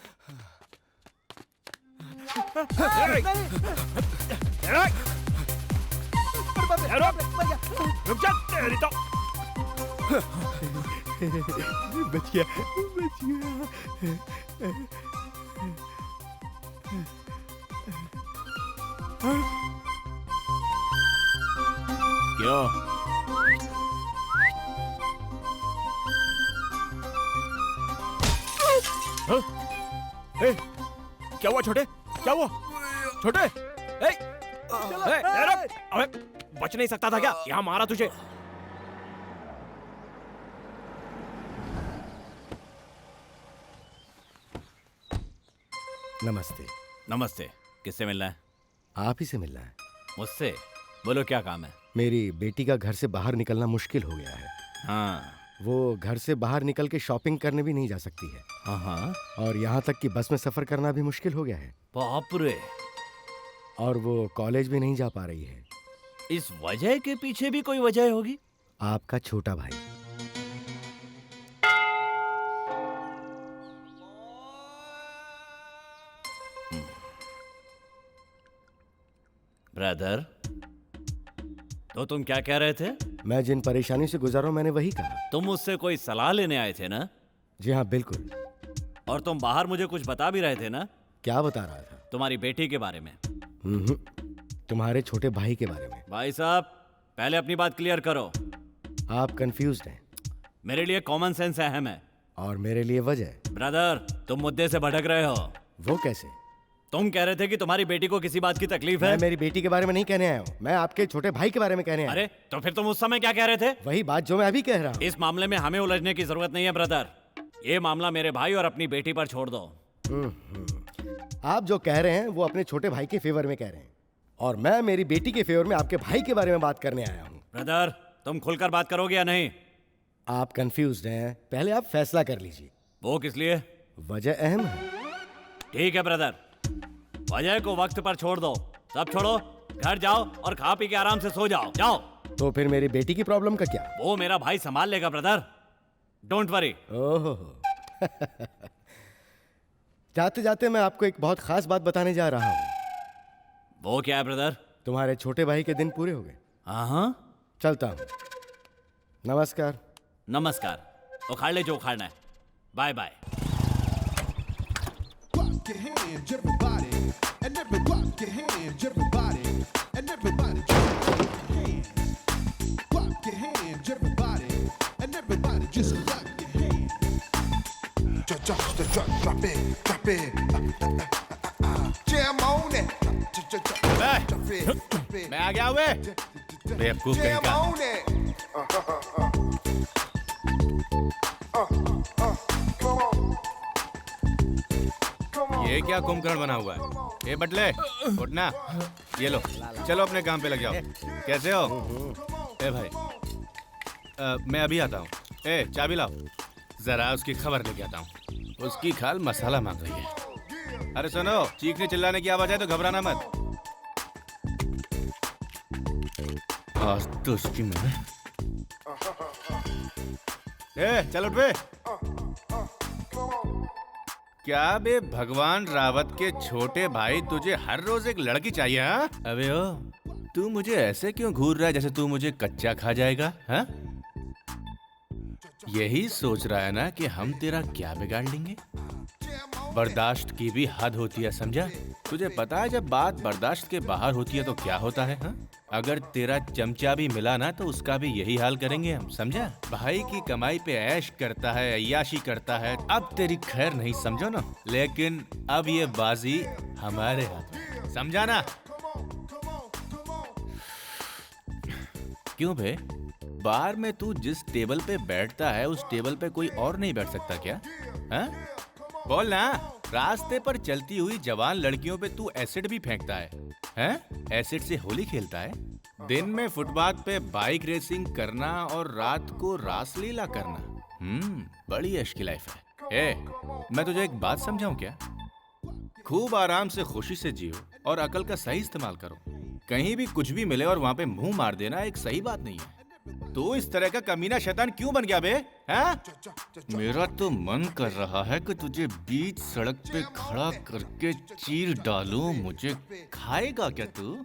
रुक जा, तेरी तो। बच गया, बच गया। क्यों? हाँ? ए, क्या हुआ छोटे? क्या हुआ छोटे? ए, रुक! अबे बच नहीं सकता था क्या? यहाँ मारा तुझे। नमस्ते। नमस्ते। किससे मिलना है? आप ही से मिलना है। मुझसे? बोलो क्या काम है? मेरी बेटी का घर से बाहर निकलना मुश्किल हो गया है। हाँ वो घर से बाहर निकल के शॉपिंग करने भी नहीं जा सकती है, हाँ हाँ। और यहाँ तक कि बस में सफर करना भी मुश्किल हो गया है। बाप रे। और वो कॉलेज भी नहीं जा पा रही है। इस वजह के पीछे भी कोई वजह होगी? आपका छोटा भाई। ब्रदर, तो तुम क्या कह रहे थे? मैं जिन परेशानी से गुजरा हूं मैंने वही कहा। तुम मुझसे कोई सलाह लेने आए थे ना? जी हाँ बिल्कुल। और तुम बाहर मुझे कुछ बता भी रहे थे ना? क्या बता रहा था? तुम्हारी बेटी के बारे में। तुम्हारे छोटे भाई के बारे में। भाई साहब, पहले अपनी बात क्लियर करो। आप कंफ्यूज्ड हैं। मेरे लिए कॉमन सेंस अहम है। और मेरे लिए वजह। ब्रदर, तुम मुद्दे से भटक रहे हो। वो कैसे? तुम कह रहे थे कि तुम्हारी बेटी को किसी बात की तकलीफ है। मैं मेरी बेटी के बारे में नहीं कहने आया हूँ, मैं आपके छोटे भाई के बारे में कहने आया हूँ। अरे तो फिर तुम उस समय क्या कह रहे थे? वही बात जो मैं अभी कह रहा हूँ। इस मामले में हमें उलझने की जरूरत नहीं है ब्रदर। ये मामला मेरे भाई और अपनी बेटी पर छोड़ दो। आप जो कह रहे हैं वो अपने छोटे भाई के फेवर में कह रहे हैं, और मैं मेरी बेटी के फेवर में आपके भाई के बारे में बात करने आया हूँ। ब्रदर तुम खुलकर बात करोगे या नहीं? आप कंफ्यूज्ड हैं, पहले आप फैसला कर लीजिए। वो किस लिए? वजह अहम है। ठीक है ब्रदर, वजह को वक्त पर छोड़ दो। सब छोड़ो, घर जाओ और खा पी के आराम से सो जाओ। जाओ। तो फिर मेरी बेटी की प्रॉब्लम का क्या? वो मेरा भाई संभाल लेगा ब्रदर, डोंट वरी। ओहो जाते जाते मैं आपको एक बहुत खास बात बताने जा रहा हूँ। वो क्या है ब्रदर? तुम्हारे छोटे भाई के दिन पूरे हो गए। हाँ, चलता हूँ। नमस्कार। नमस्कार। उखाड़ ले जो उखाड़ना है। Bye bye. Clap your hands, everybody, and everybody clap your hands, everybody, and everybody clap your hands. Clap your hands, everybody, and everybody just clap your hands. Drop it, jam on it. Drop it. मैं आ गया हुए बेवकूफ कहीं Jam का। on it. Come on. ये क्या कुंभकर्ण बना हुआ है? ए बटले उठना, ये लो, चलो अपने काम पे लग जाओ। कैसे हो? ए भाई मैं अभी आता हूँ। ए चाबी लाओ, जरा उसकी खबर लेके आता हूँ। उसकी खाल मसाला मांग रही है। अरे सुनो, चीखने चिल्लाने की आवाज है तो घबराना मत। आज तो उसकी मैं। ए चल उठ बे। क्या बे भगवान रावत के छोटे भाई, तुझे हर रोज एक लड़की चाहिए? हाँ अबे ओ, तू मुझे ऐसे क्यों घूर रहा है जैसे तू मुझे कच्चा खा जाएगा? हाँ यही सोच रहा है ना कि हम तेरा क्या बिगाड़ लेंगे? बर्दाश्त की भी हद होती है, समझा? तुझे पता है जब बात बर्दाश्त के बाहर होती है तो क्या होता है? हाँ अगर तेरा चमचा भी मिला ना तो उसका भी यही हाल करेंगे हम, समझा? भाई की कमाई पे ऐश करता है, अय्याशी करता है। अब तेरी खैर नहीं, समझो ना? लेकिन अब ये बाजी हमारे हाथ में, समझा ना? क्यों बे? बार में तू जिस टेबल पे बैठता है उस टेबल पे कोई और नहीं बैठ सकता क्या? हाँ बोल ना। रास्ते पर चलती हुई जवान लड़कियों पे तू एसिड भी फेंकता है, हैं? एसिड से होली खेलता है। दिन में फुटपाथ पे बाइक रेसिंग करना और रात को रासलीला करना। बड़ी ऐश की लाइफ है। ए, मैं तुझे एक बात समझाऊं क्या? खूब आराम से खुशी से जियो और अकल का सही इस्तेमाल करो। कहीं भी कुछ भी मिले और वहां पे मुंह मार देना एक सही बात नहीं है। तो इस तरह का कमीना शैतान क्यों बन गया बे? हैं? मेरा तो मन कर रहा है कि तुझे बीच सड़क पे खड़ा करके चीर डालूं। मुझे खाएगा क्या तू?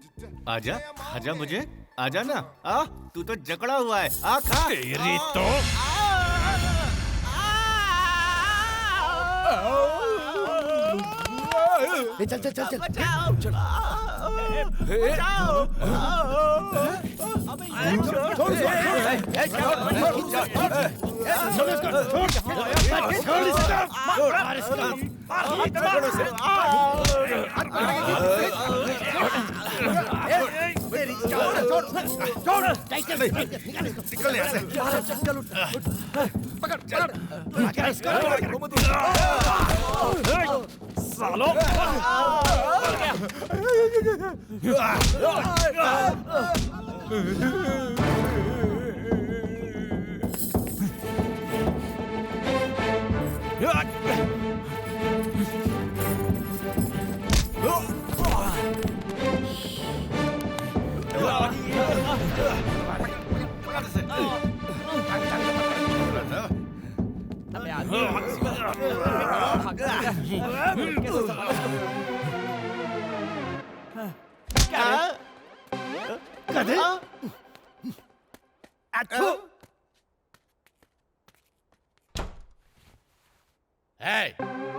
आजा, आजा मुझे, आजा ना। आ, तू तो जकड़ा हुआ है। आ खा। तेरी तो चल चल चल चल।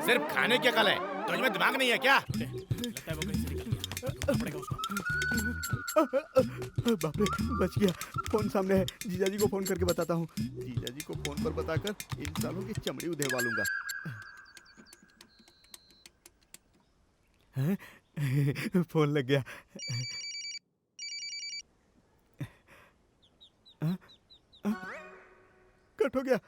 सिर्फ खाने की अकल है, तुझ में दिमाग नहीं है क्या? बाप रे, बच गया। फोन सामने है, जीजाजी को फोन करके बताता हूँ। जीजाजी को फोन पर बताकर इन सालों की चमड़ी उधेड़वा लूंगा। फोन लग गया। कट हो गया।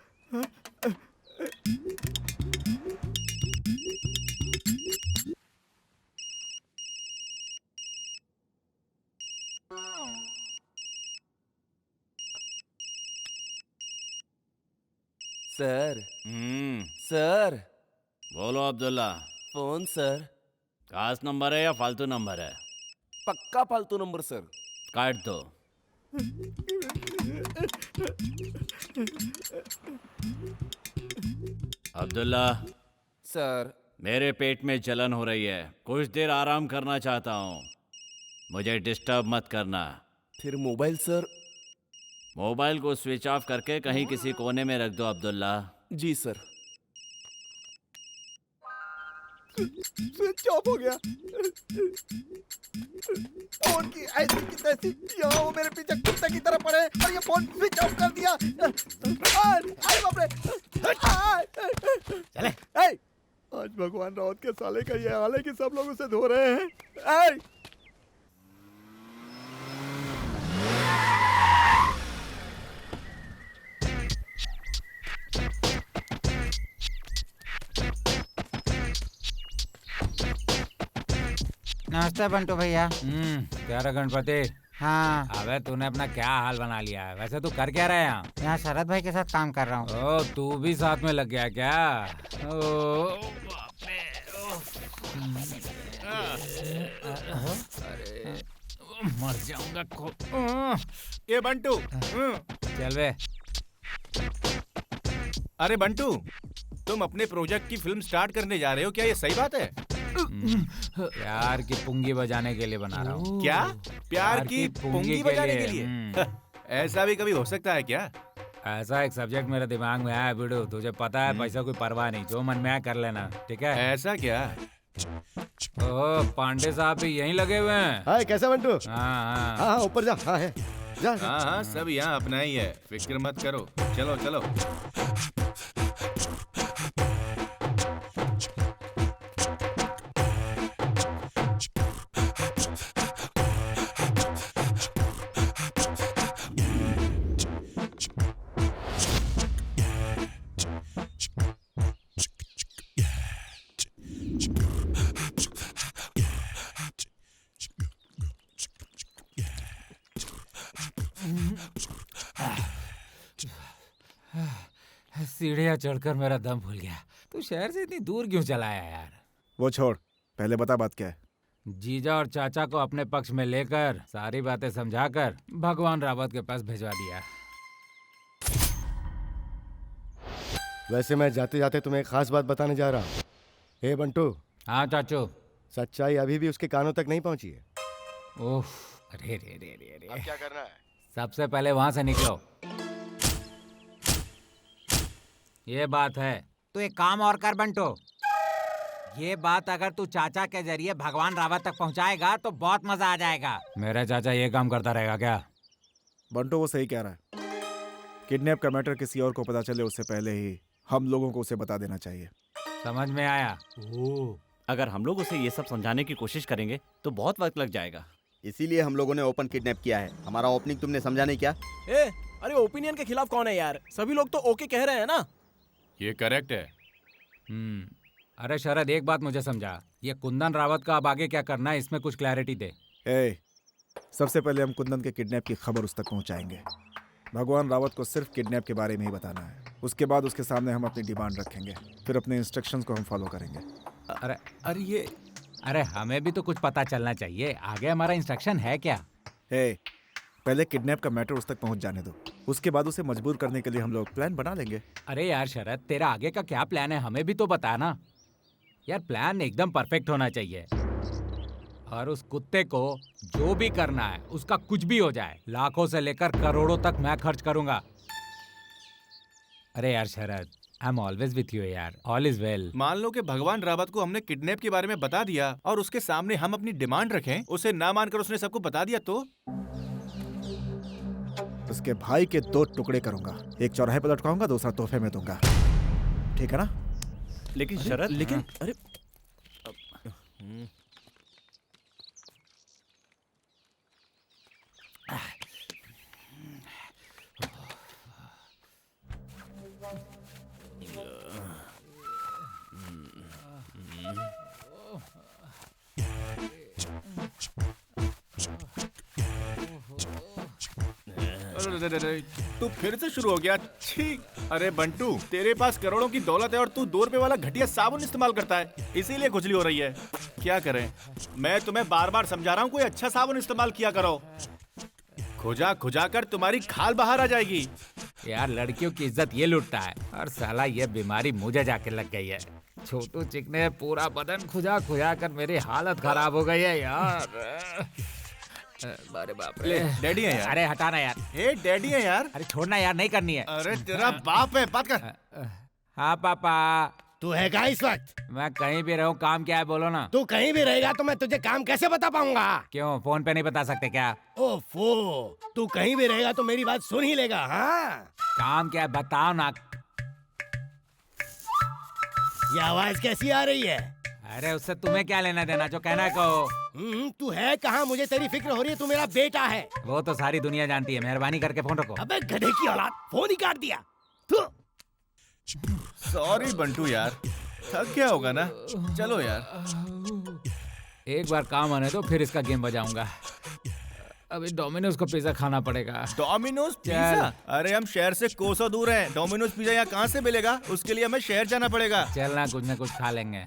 सर सर बोलो अब्दुल्ला। Phone sir. खास नंबर है या फालतू नंबर है? पक्का फालतू नंबर सर। काट दो। अब्दुल्ला सर। मेरे पेट में जलन हो रही है, कुछ देर आराम करना चाहता हूँ, मुझे डिस्टर्ब मत करना। फिर मोबाइल सर? मोबाइल को स्विच ऑफ करके कहीं किसी कोने में रख दो अब्दुल्ला। जी सर। स्विच ऑफ हो गया। फोन की ऐसी की तैसी, यहाँ वो मेरे पीछे कुत्ते की तरह पड़े और ये फोन स्विच ऑफ कर दिया। अरे बाप रे। चले। आज भगवान रावत के साले का ये हाल है कि सब लोग उसे धो रहे हैं। नमस्ते बंटू भैया। क्या रे गणपति? हाँ। अबे तूने अपना क्या हाल बना लिया है? वैसे तू कर क्या रहा है यहाँ? यहाँ शरद भाई के साथ काम कर रहा हूँ। ओ तू भी साथ में लग गया क्या? ओ बाप रे। अरे मर जाऊंगा। ये बंटू। चल बे। अरे बंटू, तुम अपने प्रोजेक्ट की फिल्म स्टार्ट करने जा रहे हो, क्या ये सही बात है? प्यार की पुंगी बजाने के लिए बना रहा हूँ। क्या? प्यार की पुंगी बजाने के लिए? ऐसा भी कभी हो सकता है क्या? ऐसा एक सब्जेक्ट मेरे दिमाग में आया बिडू, तुझे पता है पैसा कोई परवाह नहीं, जो मन में आया कर लेना, ठीक है? ऐसा क्या? ओ पांडे साहब भी यहीं लगे हुए हैं। हाय, कैसा बंटू? हाँ हाँ, ऊपर जा। हाँ है, जा। हाँ, सब यहाँ अपना ही है, फिक्र मत करो। चलो चलो। सीढ़ियाँ चढ़कर मेरा दम भूल गया। तू शहर से इतनी दूर क्यों चला आया यार? वो छोड़, पहले बता बात क्या है। जीजा और चाचा को अपने पक्ष में लेकर सारी बातें समझाकर भगवान रावत के पास भिजवा दिया। वैसे मैं जाते जाते तुम्हें एक खास बात बताने जा रहा हूँ। हे बंटू। हाँ चाचू। सच्चाई अभी भी उसके कानों तक नहीं पहुंची है। ओह, अरे रे रे रे रे। अब क्या करना है? सबसे पहले वहां से निकलो। ये बात है। तू एक काम और कर बंटू, ये बात अगर तू चाचा के जरिए भगवान रावत तक पहुंचाएगा तो बहुत मजा आ जाएगा। मेरा चाचा ये काम करता रहेगा क्या? बंटू वो सही कह रहा है। किडनैप का मैटर किसी और को पता चले उससे पहले ही हम लोगों को उसे बता देना चाहिए। समझ में आया? अगर हम लोग उसे ये सब समझाने की कोशिश करेंगे तो बहुत वक्त लग जाएगा। इसीलिए हम लोगों ने ओपन किडनैप किया है। हमारा ओपनिंग तुमने समझा नहीं क्या? अरे ओपिनियन के खिलाफ कौन है यार? सभी लोग तो ओके कह रहे हैं ना। ये करेक्ट है। अरे शरद, एक बात मुझे समझा, ये कुंदन रावत का अब आगे क्या करना है, इसमें कुछ क्लैरिटी दे। सबसे पहले हम कुंदन के किडनैप की खबर उस तक पहुंचाएंगे। भगवान रावत को सिर्फ किडनैप के बारे में ही बताना है। उसके बाद उसके सामने हम अपनी डिमांड रखेंगे, फिर अपने इंस्ट्रक्शंस को हम फॉलो करेंगे। अरे हमें भी तो कुछ पता चलना चाहिए, आगे हमारा इंस्ट्रक्शन है क्या? पहले किडनैप का मैटर उस तक पहुंच जाने दो, उसके बाद उसे मजबूर करने के लिए हम लोग प्लान बना लेंगे। अरे यार शरद, तेरा आगे का क्या प्लान है हमें भी तो बता ना यार। प्लान एकदम परफेक्ट होना चाहिए, और उस कुत्ते को जो भी करना है उसका कुछ भी हो जाए, लाखों से लेकर करोड़ों तक मैं खर्च करूंगा। अरे यार Sharad, I am always with you यार, ऑल इज वेल। मान लो कि भगवान रावत को हमने किडनैप के बारे में बता दिया और उसके सामने हम अपनी डिमांड रखें, उसे ना मानकर उसने सबको बता दिया तो? उसके भाई के 2 टुकड़े करूंगा, एक चौराहे पर लटकाऊंगा, दूसरा तोहफे में दूंगा, ठीक है ना? लेकिन शरद, लेकिन अरे तू फिर से शुरू हो गया। छी। अरे बंटू, तेरे पास करोड़ों की दौलत है और तू 2 रुपए वाला घटिया साबुन इस्तेमाल करता है, इसीलिए खुजली हो रही है। क्या करें? मैं तुम्हें बार बार समझा रहा हूँ, कोई अच्छा साबुन इस्तेमाल किया करो। खुजा खुजा कर तुम्हारी खाल बाहर आ जाएगी। यार लड़कियों की इज्जत ये लूटता है और साला ये बीमारी मुझे जाके लग गई है। छोटू चिक ने पूरा बदन खुजा खुजा कर मेरी हालत खराब हो गई है यार। अरे बाप रे। डैडी है यार। अरे हटाना यार। ए डैडी है यार। अरे छोड़ना यार, नहीं करनी है। अरे तेरा बाप है, बात कर। हाँ पापा। तू है कहाँ इस वक्त? मैं कहीं भी रहूं, काम क्या है बोलो ना। तू कहीं भी रहेगा तो मैं तुझे काम कैसे बता पाऊंगा? क्यों, फोन पे नहीं बता सकते क्या? ओफो, तू कहीं भी रहेगा तो मेरी बात सुन ही लेगा। हाँ, काम क्या है बताओ ना। ये आवाज कैसी आ रही है? अरे उससे तुम्हें क्या लेना देना, जो कहना है कहो। तू है कहाँ? मुझे तेरी फिक्र हो रही है। तू मेरा बेटा है। वो तो सारी दुनिया जानती है, मेहरबानी करके फोन रखो। अबे गधे की औलाद, फोन ही काट दिया। सॉरी बंटू यार, थक गया होगा ना। चलो यार, एक बार काम आने दो, फिर इसका गेम बजाऊंगा। अभी डोमिनोज को पिज्जा खाना पड़ेगा। Domino's pizza? अरे हम शहर से कोसों दूर हैं, डोमिनोज पिज्जा यहाँ कहाँ से मिलेगा? उसके लिए हमें शहर जाना पड़ेगा। चलना, कुछ ना कुछ खा लेंगे।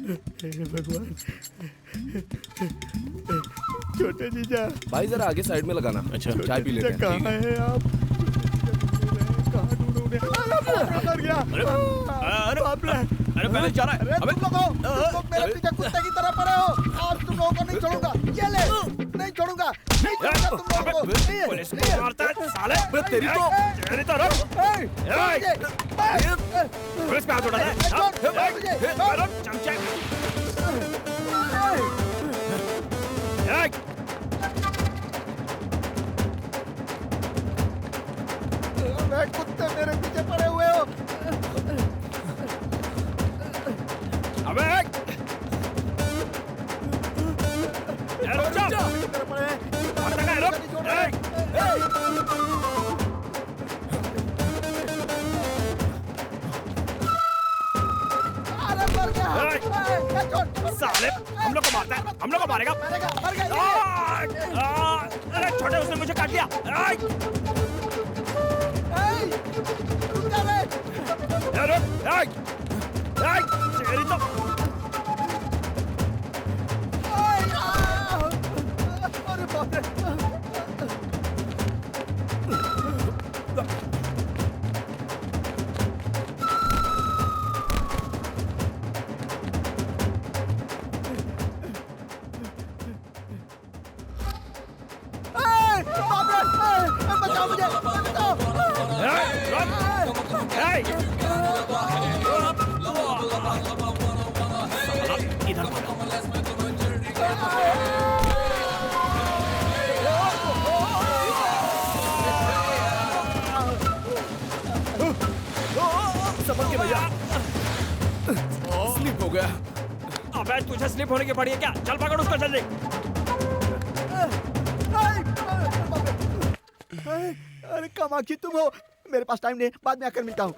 भगवान। छोटे जीजा भाई जरा आगे साइड में लगाना। अच्छा, चाय पी लेते हैं। कहाँ है आप? कहाँ ढूंढूं मैं? अरे गया। अरे पहले जा रहा है। अबे तुम लोग मेरे पीछे कुत्ते की तरह पड़े हो। आज तुम लोगों को नहीं छोड़ूंगा। ये ले, नहीं छोड़ूंगा, नहीं छोड़ूंगा तुम लोगों को। पुलिस को मारता है साले। तेरी तो रख। पुलिस पे हाथ उठाता है। चमचे। कुत्ते मेरे पीछे पड़े हुए हो। अबे रुक जा। अरे मर गया। साले हम लोग को मारता है, हम लोग को मारेगा। अरे छोटे, उसने मुझे काट लिया। तेरी तो अरे बाप रे। बचाओ मुझे, बचाओ। इधर संभल के भैया, स्लिप हो गया। अबे तुझे स्लिप होने की पड़ी है क्या? चल पकड़ उसको जल्दी। अरे कामाक्षी तुम हो? मेरे पास टाइम नहीं, बाद में आकर मिलता हूँ।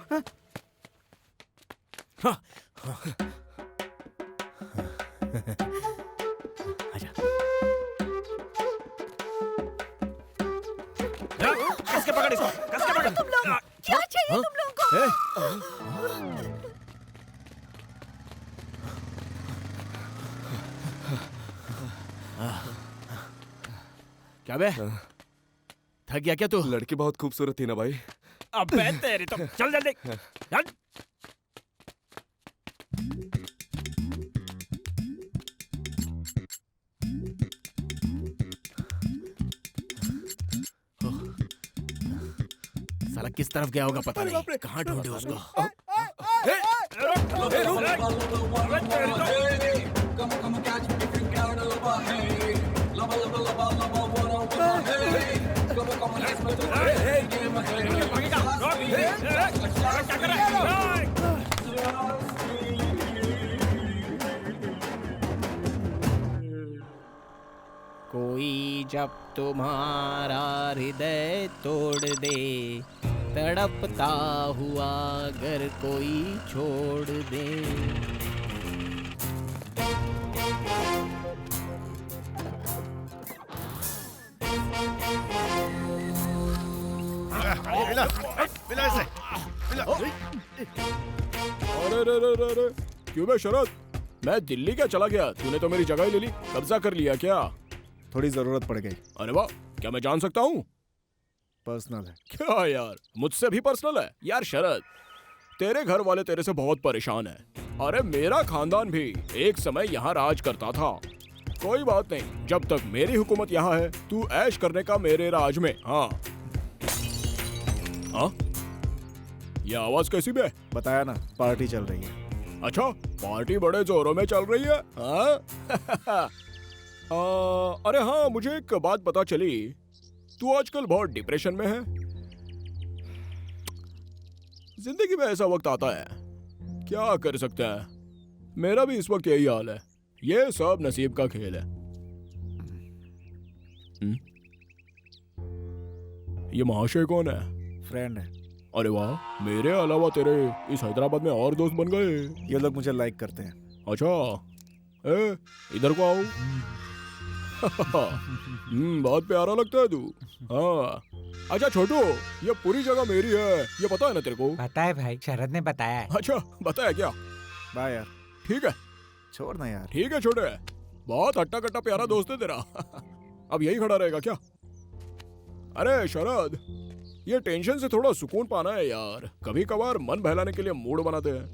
कस के पकड़ इसको, कस के पकड़। तुम लोग क्या चाहिए तुम लोगों को? क्या बे, थक गया क्या तू? लड़की बहुत खूबसूरत थी ना भाई। अबे तेरी तो, चल जल्दी चल। साला किस तरफ गया होगा पता नहीं, कहाँ ढूंढे उसको। कोई जब तुम्हारा हृदय तोड़ दे तड़पता हुआ अगर कोई छोड़ दे। अरे रे रे रे रे, क्यों बे शरद? मैं दिल्ली क्या चला गया, तूने तो मेरी जगह ही ले ली, कब्जा कर लिया क्या? थोड़ी जरूरत पड़ गई। अरे वाह, क्या मैं जान सकता हूँ? पर्सनल है। क्या यार, मुझसे भी पर्सनल है? यार शरद, तेरे घर वाले तेरे से बहुत परेशान है। अरे मेरा खानदान भी एक समय यहाँ राज करता था। कोई बात नहीं, जब तक मेरी हुकूमत यहाँ है, तू ऐश करने का मेरे राज में। हाँ हाँ, ये आवाज कैसी बे? बताया ना, पार्टी चल रही है। अच्छा, पार्टी बड़े जोरों में चल रही है? हाँ? अरे हाँ, मुझे एक बात पता चली, तू आजकल बहुत डिप्रेशन में है। जिंदगी में ऐसा वक्त आता है, क्या कर सकते हैं, मेरा भी इस वक्त यही हाल है। ये सब नसीब का खेल है। ये महाशय कौन है? फ्रेंड है। अरे वाह, मेरे अलावा तेरे इस हैदराबाद में और दोस्त बन गए। ये लोग मुझे लाइक करते हैं। अच्छा, इधर को आओ। बहुत प्यारा लगता है तू। हाँ, अच्छा छोटू, ये पूरी जगह मेरी है, ये पता है ना तेरे को? पता है भाई, शरद ने बताया है। अच्छा, बताया क्या? बाय यार। ठीक है, छोड़ ना यार। ठीक है छोटे, बहुत हट्टा कट्टा प्यारा दोस्त है तेरा। अब यही खड़ा रहेगा क्या? अरे शरद, ये टेंशन से थोड़ा सुकून पाना है यार, कभी कभार मन बहलाने के लिए मूड बनाते हैं।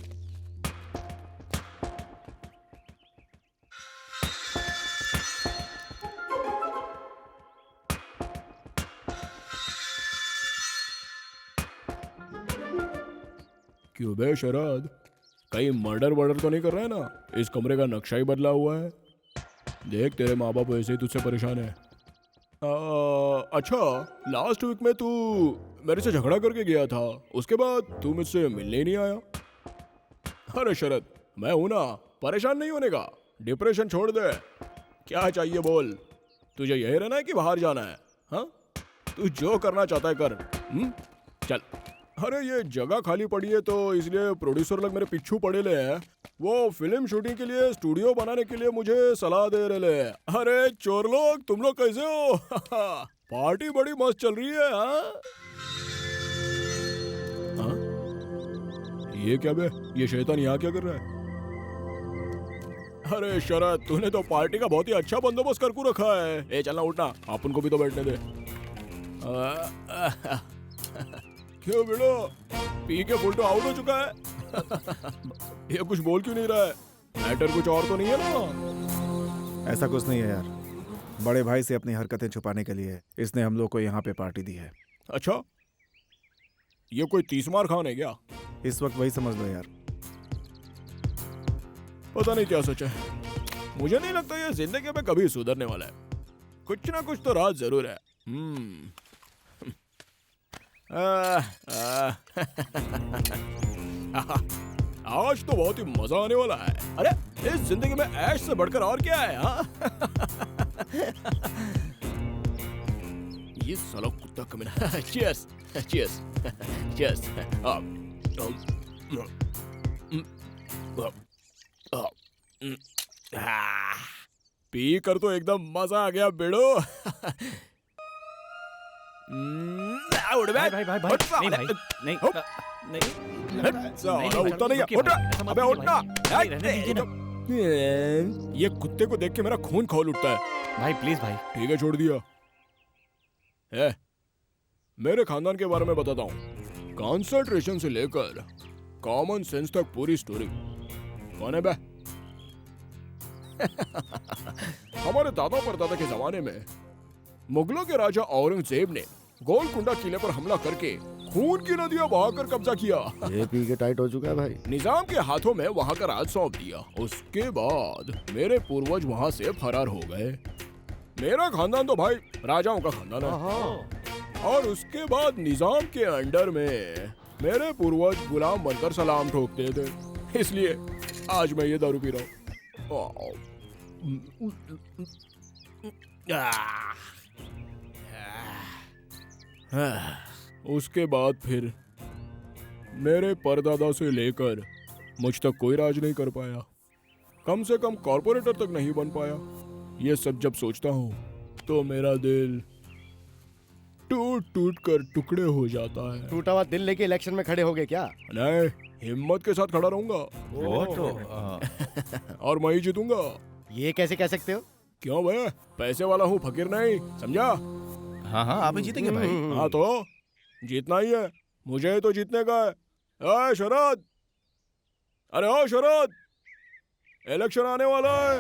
क्यों बे शरद, कहीं मर्डर वर्डर तो नहीं कर रहा है ना? इस कमरे का नक्शा ही बदला हुआ है। देख, तेरे माँ बाप वैसे ही तुझसे परेशान है। अच्छा, लास्ट वीक में तू मेरे से झगड़ा करके गया था, उसके बाद तू मुझसे मिलने ही नहीं आया। अरे शरद, मैं हूं ना, परेशान नहीं होने का, डिप्रेशन छोड़ दे। क्या चाहिए बोल? तुझे यही रहना है कि बाहर जाना है? हाँ, तू जो करना चाहता है कर। चल। अरे ये जगह खाली पड़ी है तो इसलिए प्रोड्यूसर लोग मेरे पीछू पड़े ले हैं। वो फिल्म शूटिंग के लिए स्टूडियो बनाने के लिए मुझे सलाह दे रहे हैं। अरे चोर लोग, तुम लोग कैसे हो? पार्टी बड़ी मस्त चल रही है। हाँ? ये क्या बे, ये शैतान यहाँ क्या कर रहा है? अरे शरद, तूने तो पार्टी का बहुत ही अच्छा बंदोबस्त करके रखा है। ए चलना, उठना, अपन को भी तो बैठने दे। क्यों बेड़ो, पी के फुल तो आउट हो चुका है। ये कुछ बोल क्यों नहीं रहा है? मैटर कुछ और तो नहीं है ना? ऐसा कुछ नहीं है यार, बड़े भाई से अपनी हरकतें छुपाने के लिए इसने हम लोग को यहाँ पे पार्टी दी है। अच्छा, ये कोई 30 मार खान है क्या? इस वक्त वही समझ लो यार। पता नहीं क्या सोचा है, मुझे नहीं लगता ये जिंदगी में कभी सुधरने वाला है। कुछ ना कुछ तो राज जरूर है। आज तो बहुत ही मजा आने वाला है। अरे इस जिंदगी में ऐश से बढ़कर और क्या है? ये साला कुत्ता कमीना। Cheers, cheers, cheers. पी कर तो एकदम मजा आ गया बेड़ो। उठ बे, भाई उठ नहीं भाई, नहीं साला उठता नहीं है। उठ, अबे उठना। ये कुत्ते को देख के मेरा खून खौल उठता है। भाई प्लीज भाई। ठीक है, छोड़ दिया। मेरे खानदान के बारे में बताता हूँ, कंसंट्रेशन से लेकर कॉमन सेंस तक पूरी स्टोरी। कौन है बे? हमारे दादा परदादा के जमाने में मुगलों के राजा औरंगजेब ने गोलकुंडा किले पर हमला करके खून की नदियां बहाकर कब्जा किया। ये पी के टाइट हो चुका है भाई। निजाम के हाथों में वहां का राज सौंप दिया। उसके बाद मेरे पूर्वज वहां से फरार हो गए। मेरा खानदान तो भाई राजाओं का खानदान है। और उसके बाद निजाम के अंडर में मेरे पूर्वज गुलाम बनकर सलाम ठोकते थे, इसलिए आज मैं ये दारू पी रहा हूँ। उसके बाद फिर मेरे परदादा से लेकर मुझ तक कोई राज नहीं कर पाया, कम से कम कॉर्पोरेटर तक नहीं बन पाया। ये सब जब सोचता हूँ तो मेरा दिल टूट टूट कर टुकड़े हो जाता है। टूटा हुआ दिल लेके इलेक्शन में खड़े हो गए क्या? नहीं, हिम्मत के साथ खड़ा रहूंगा वो तो और मैं ही जीतूंगा। ये कैसे कह सकते हो? क्यों भैया, पैसे वाला हूँ, फकीर नहीं, समझा? हाँ हाँ, आप ही जीतेंगे भाई। हाँ तो जीतना ही है, मुझे तो जीतने का है। अरे शरद, अरे ओ शरद, इलेक्शन आने वाला है,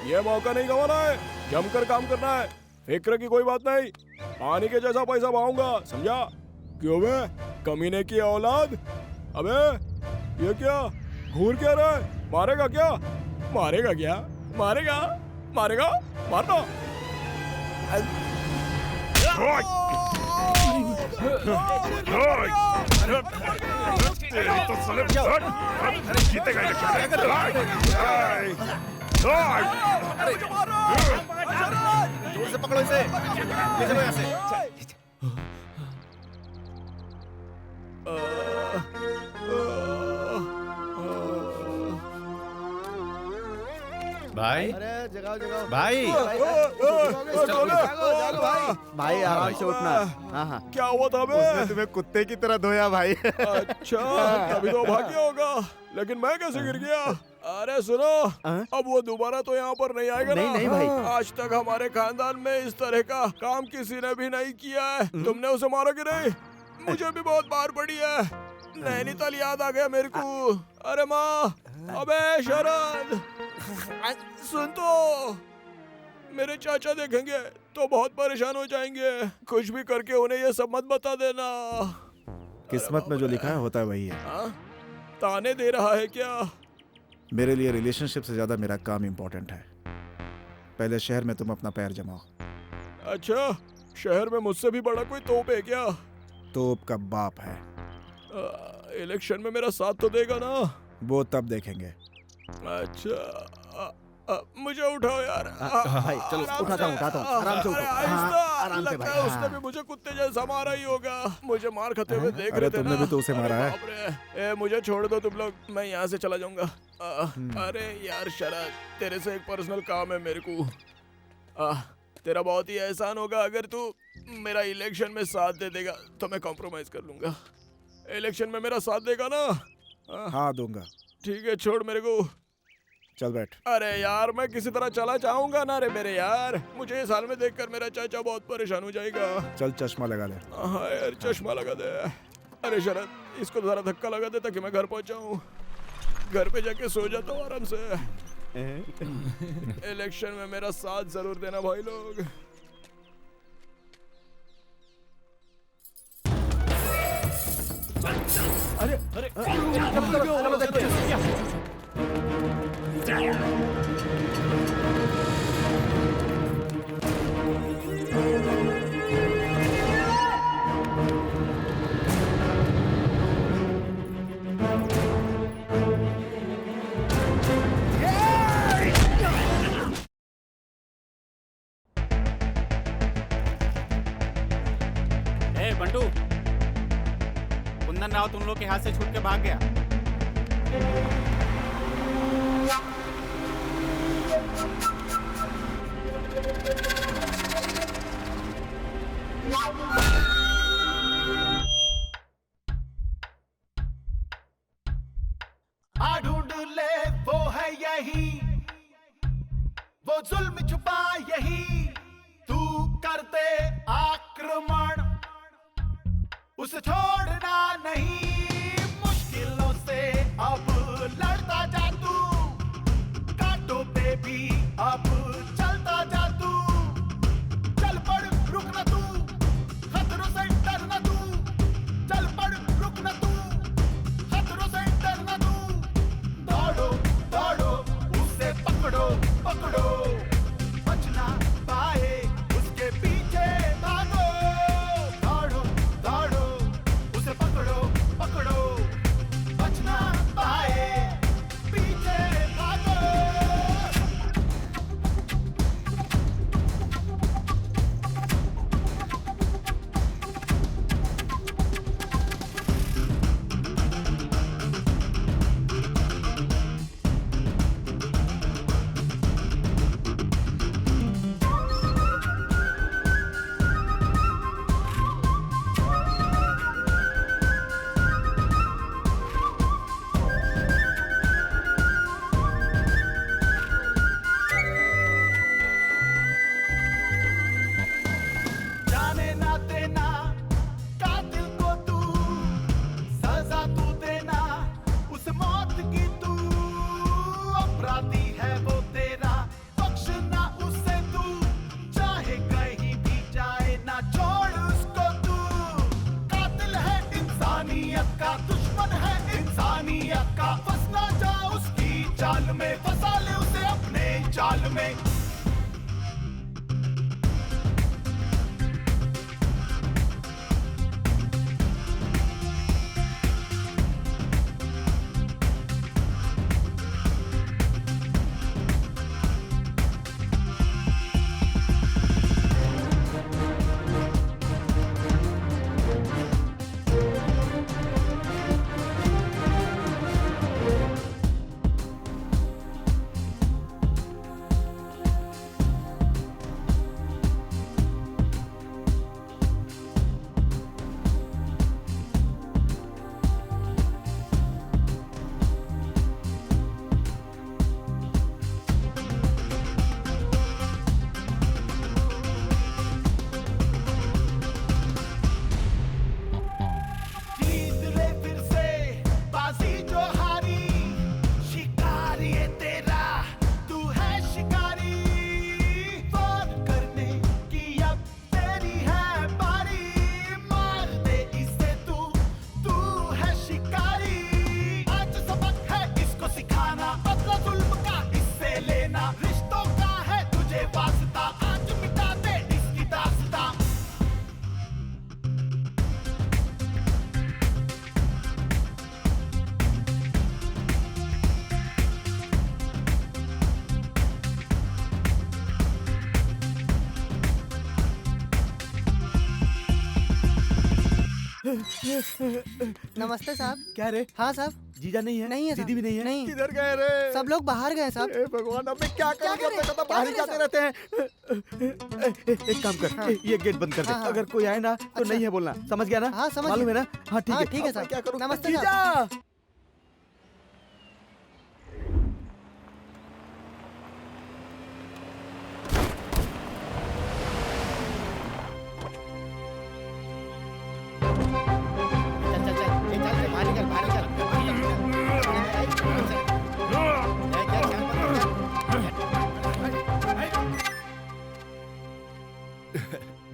ये मौका नहीं गंवाना है, जमकर काम करना है, फिक्र की कोई बात नहीं, पानी के जैसा पैसा पाऊंगा, समझा? क्यों बे, कमीने की औलाद? अबे ये क्या घूर क्या रहा है? मारेगा क्या? मारेगा क्या? मारेगा? मारेगा? मारना। जोर से पकड़ो इसे, ले चलो यहाँ से। भाई अरे जगाओ जगाओ भाई, जागो भाई, आराम से उठना। हाँ हाँ, क्या हुआ था बे? उसने तुम्हें कुत्ते की तरह धोया भाई। अच्छा, तभी तो भाग्य होगा, लेकिन मैं कैसे गिर गया? अरे सुनो, अब वो दोबारा तो यहाँ पर नहीं आएगा ना? नहीं भाई। आज तक हमारे खानदान में इस तरह का काम किसी ने भी नहीं किया है। तुमने उसे मारा कि नहीं? मुझे भी बहुत मार पड़ी है, नैनीताल याद आ गया मेरे को। अरे माँ, अबे शरद, सुन तो, मेरे चाचा देखेंगे तो बहुत परेशान हो जाएंगे। कुछ भी करके उन्हें ये सब मत बता देना। किस्मत में जो लिखा है होता है वही है। हाँ? ताने दे रहा है क्या? मेरे लिए रिलेशनशिप से ज्यादा मेरा काम इम्पोर्टेंट है। पहले शहर में तुम अपना पैर जमाओ। अच्छा, शहर में मुझसे भी बड़ा कोई तोप है क्या? तोप का बाप है। इलेक्शन में मेरा साथ तो देगा ना? वो तब देखेंगे। अच्छा, मुझे उठाओ यार। भाई चलो, उठाता हूँ, आराम से उठो। हाँ, आराम से भाई। उसने भी मुझे कुत्ते जैसा मारा ही होगा। मुझे मार खाते हुए देख रहे थे ना। तुमने भी तो उसे मारा है। बाप रे, मुझे छोड़ दो तुम लोग, मैं यहाँ से चला जाऊंगा। अरे यार शरद, तेरे से एक पर्सनल काम है मेरे को। तेरा बहुत ही एहसान होगा अगर तू मेरा इलेक्शन में साथ दे देगा, तो मैं कॉम्प्रोमाइज कर लूंगा। इलेक्शन में मेरा साथ देगा ना? हाँ दूंगा। ठीक है, छोड़ मेरे को। चल बैठ। अरे यार, मैं किसी तरह चला जाऊंगा ना रे मेरे यार। मुझे इस हाल में देखकर मेरा चाचा बहुत परेशान हो जाएगा। चल चश्मा लगा ले। हाँ यार, चश्मा लगा दे। अरे शरद, इसको जरा धक्का लगा दे ताकि मैं घर पहुंच जाऊं। घर पे जाके सो जाता हूँ आराम से। इलेक्शन में मेरा साथ जरूर देना भाई लोग। अरे अरे, चलो देखो। बंटू, कुंदन राव तुम लोग के हाथ से छूट के भाग गया। ढूंढ ले वो है यही, वो जुल्म छुपा यही, तू करते आक्रमण उसे छोड़ना नहीं। मुश्किलों से अब लड़ता जा तू, कांटों पे भी अब चलता जा तू। चल पड़ रुक न तू, खतरों से डर न तू। चल पड़ रुक न तू, खतरों से डर न तू। दौड़ो दौड़ो, उसे पकड़ो पकड़ो, बच ना पाए उसके पीछे भागो। दौड़ो दौड़ो, उसे पकड़ो पकड़ो। नमस्ते साहब। क्या रे? हाँ साहब। जीजा नहीं है? नहीं है दीदी भी नहीं है? नहीं। किधर गए रे? सब लोग बाहर गए साहब। हे भगवान, अब मैं क्या करूं? जब तक बाहर ही जाते रहते हैं। एक काम कर, हाँ। ये गेट बंद कर दे। हाँ। अगर कोई आए ना तो नहीं है बोलना, समझ गया ना? हाँ समझ मालूम है गया। ना? हाँ ठीक है। ठीक है अब मैं साहब। क्या करूं? नमस्ते जीजा। साहब।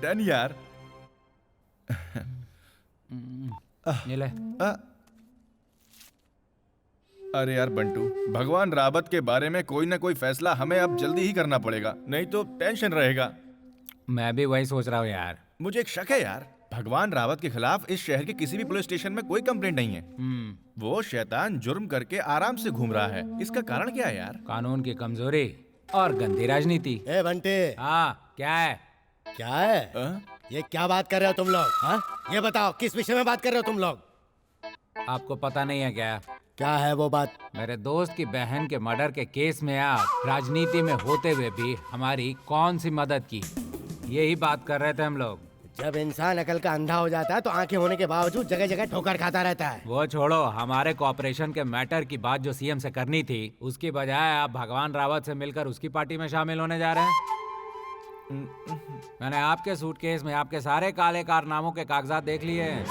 डन यार। ये ले। अरे यार बंटू, भगवान रावत के बारे में कोई ना कोई फैसला हमें अब जल्दी ही करना पड़ेगा, नहीं तो टेंशन रहेगा। मैं भी वही सोच रहा हूँ यार। मुझे एक शक है यार, भगवान रावत के खिलाफ इस शहर के किसी भी पुलिस स्टेशन में कोई कंप्लेंट नहीं है। वो शैतान जुर्म करके आराम से घूम रहा है, इसका कारण क्या है यार? कानून की कमजोरी और गंदी राजनीति। ए बंटे। हाँ क्या है? क्या है? ये क्या बात कर रहे हो तुम लोग? हाँ? ये बताओ किस विषय में बात कर रहे हो तुम लोग? आपको पता नहीं है क्या? क्या है वो बात? मेरे दोस्त की बहन के मर्डर के केस में आप राजनीति में होते हुए भी हमारी कौन सी मदद की, यही बात कर रहे थे हम लोग। जब इंसान अकल का अंधा हो जाता है तो आंखें होने के बावजूद जगह जगह ठोकर खाता रहता है। वो छोड़ो, हमारे कॉपरेशन के मैटर की बात जो सीएम से करनी थी, उसकी बजाय आप भगवान रावत से मिलकर उसकी पार्टी में शामिल होने जा रहे हैं। मैंने आपके सूटकेस में आपके सारे काले कारनामों के कागजात देख लिए हैं।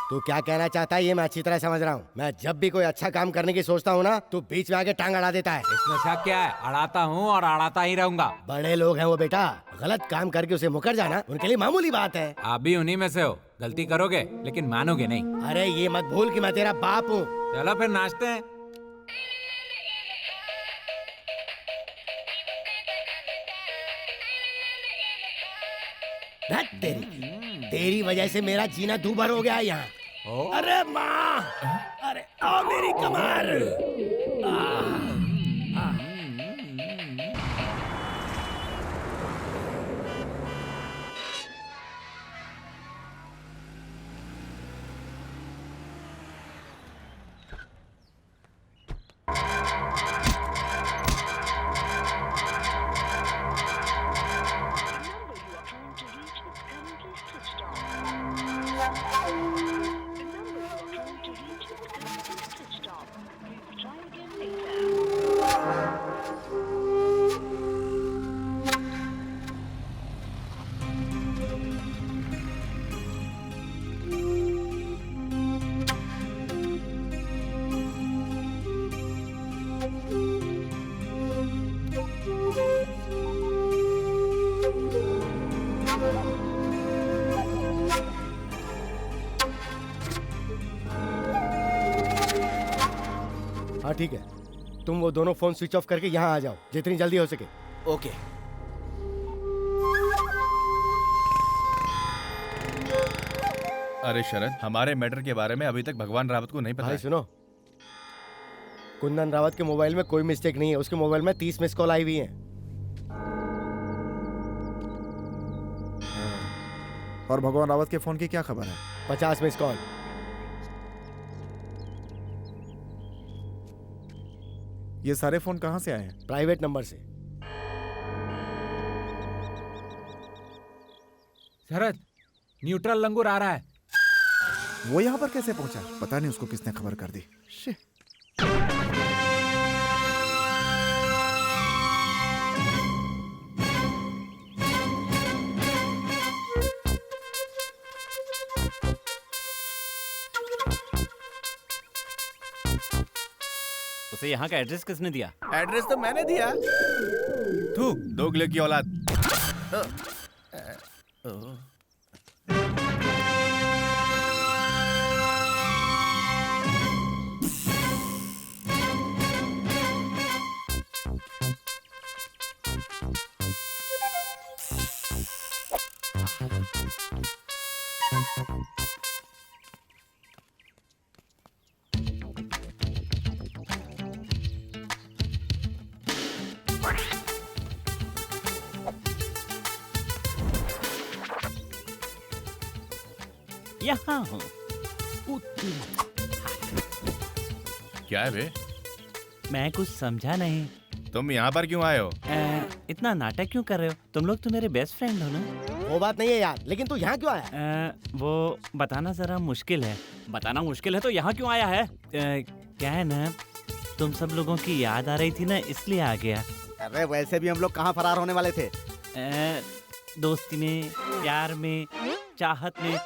तू क्या कहना चाहता है ये मैं अच्छी तरह समझ रहा हूँ। मैं जब भी कोई अच्छा काम करने की सोचता हूँ ना, तू बीच में आके टांग अड़ा देता है। इसमें शक क्या है? अड़ाता हूँ और अड़ाता ही रहूंगा। बड़े लोग हैं वो बेटा, गलत काम करके उसे मुकर जाना उनके लिए मामूली बात है। आप भी उन्हीं में से हो, गलती करोगे लेकिन मानोगे नहीं। अरे ये मत भूल कि मैं तेरा बाप हूँ। चलो फिर नाचते हैं। तेरी वजह से मेरा जीना दूभर हो गया है यहाँ। अरे माँ, अरे आओ मेरी कमर। हाँ ठीक है, तुम वो दोनों फोन स्विच ऑफ करके यहाँ आ जाओ जितनी जल्दी हो सके। ओके। अरे शरद, हमारे मैटर के बारे में अभी तक भगवान रावत को नहीं पता भाई है। सुनो, कुंदन रावत के मोबाइल में कोई मिस्टेक नहीं है। उसके मोबाइल में 30 मिस कॉल आई हुई है। और भगवान रावत के फोन की क्या खबर है? 50 मिस कॉल। ये सारे फोन कहाँ से आए हैं? प्राइवेट नंबर से। शरद, न्यूट्रल लंगूर आ रहा है। वो यहाँ पर कैसे पहुंचा? पता नहीं उसको किसने खबर कर दी। उसे यहाँ का एड्रेस किसने दिया? एड्रेस तो मैंने दिया। तू दोगले की औलाद। यहाँ हूँ। क्या है बे? मैं कुछ समझा नहीं। तुम यहाँ पर क्यों आए हो? इतना नाटक क्यों कर रहे हो? तुम लोग तो मेरे बेस्ट फ्रेंड हो ना? वो बात नहीं है यार, लेकिन तू यहाँ क्यों आया? वो बताना जरा मुश्किल है। बताना मुश्किल है तो यहाँ क्यों आया है? क्या है ना, तुम सब लोगों की याद आ रही थी ना, इसलिए आ गया। अरे वैसे भी हम लोग कहाँ फरार होने वाले थे? दोस्ती में, प्यार में, चाहत में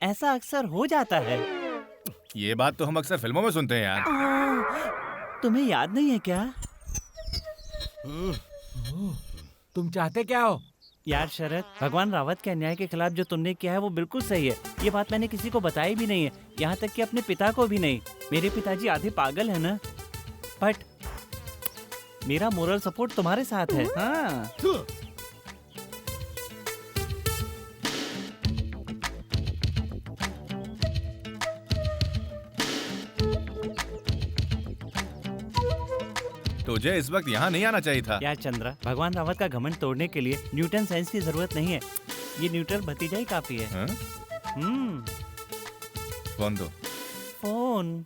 ऐसा अक्सर हो जाता है। ये बात तो हम अक्सर फिल्मों में सुनते हैं यार। तुम्हें याद नहीं है क्या? तुम चाहते क्या हो? यार शरद, भगवान रावत के अन्याय के खिलाफ जो तुमने किया है वो बिल्कुल सही है। ये बात मैंने किसी को बताई भी नहीं है, यहाँ तक कि अपने पिता को भी नहीं। मेरे पिताजी आधे पागल है ना, बट मेरा मोरल सपोर्ट तुम्हारे साथ है। हाँ। तुझे इस वक्त यहाँ नहीं आना चाहिए था। यार चंद्रा, भगवान रावत का घमंड तोड़ने के लिए न्यूटन साइंस की जरूरत नहीं है, ये न्यूटन भतीजा ही काफी है। फोन दो। फोन?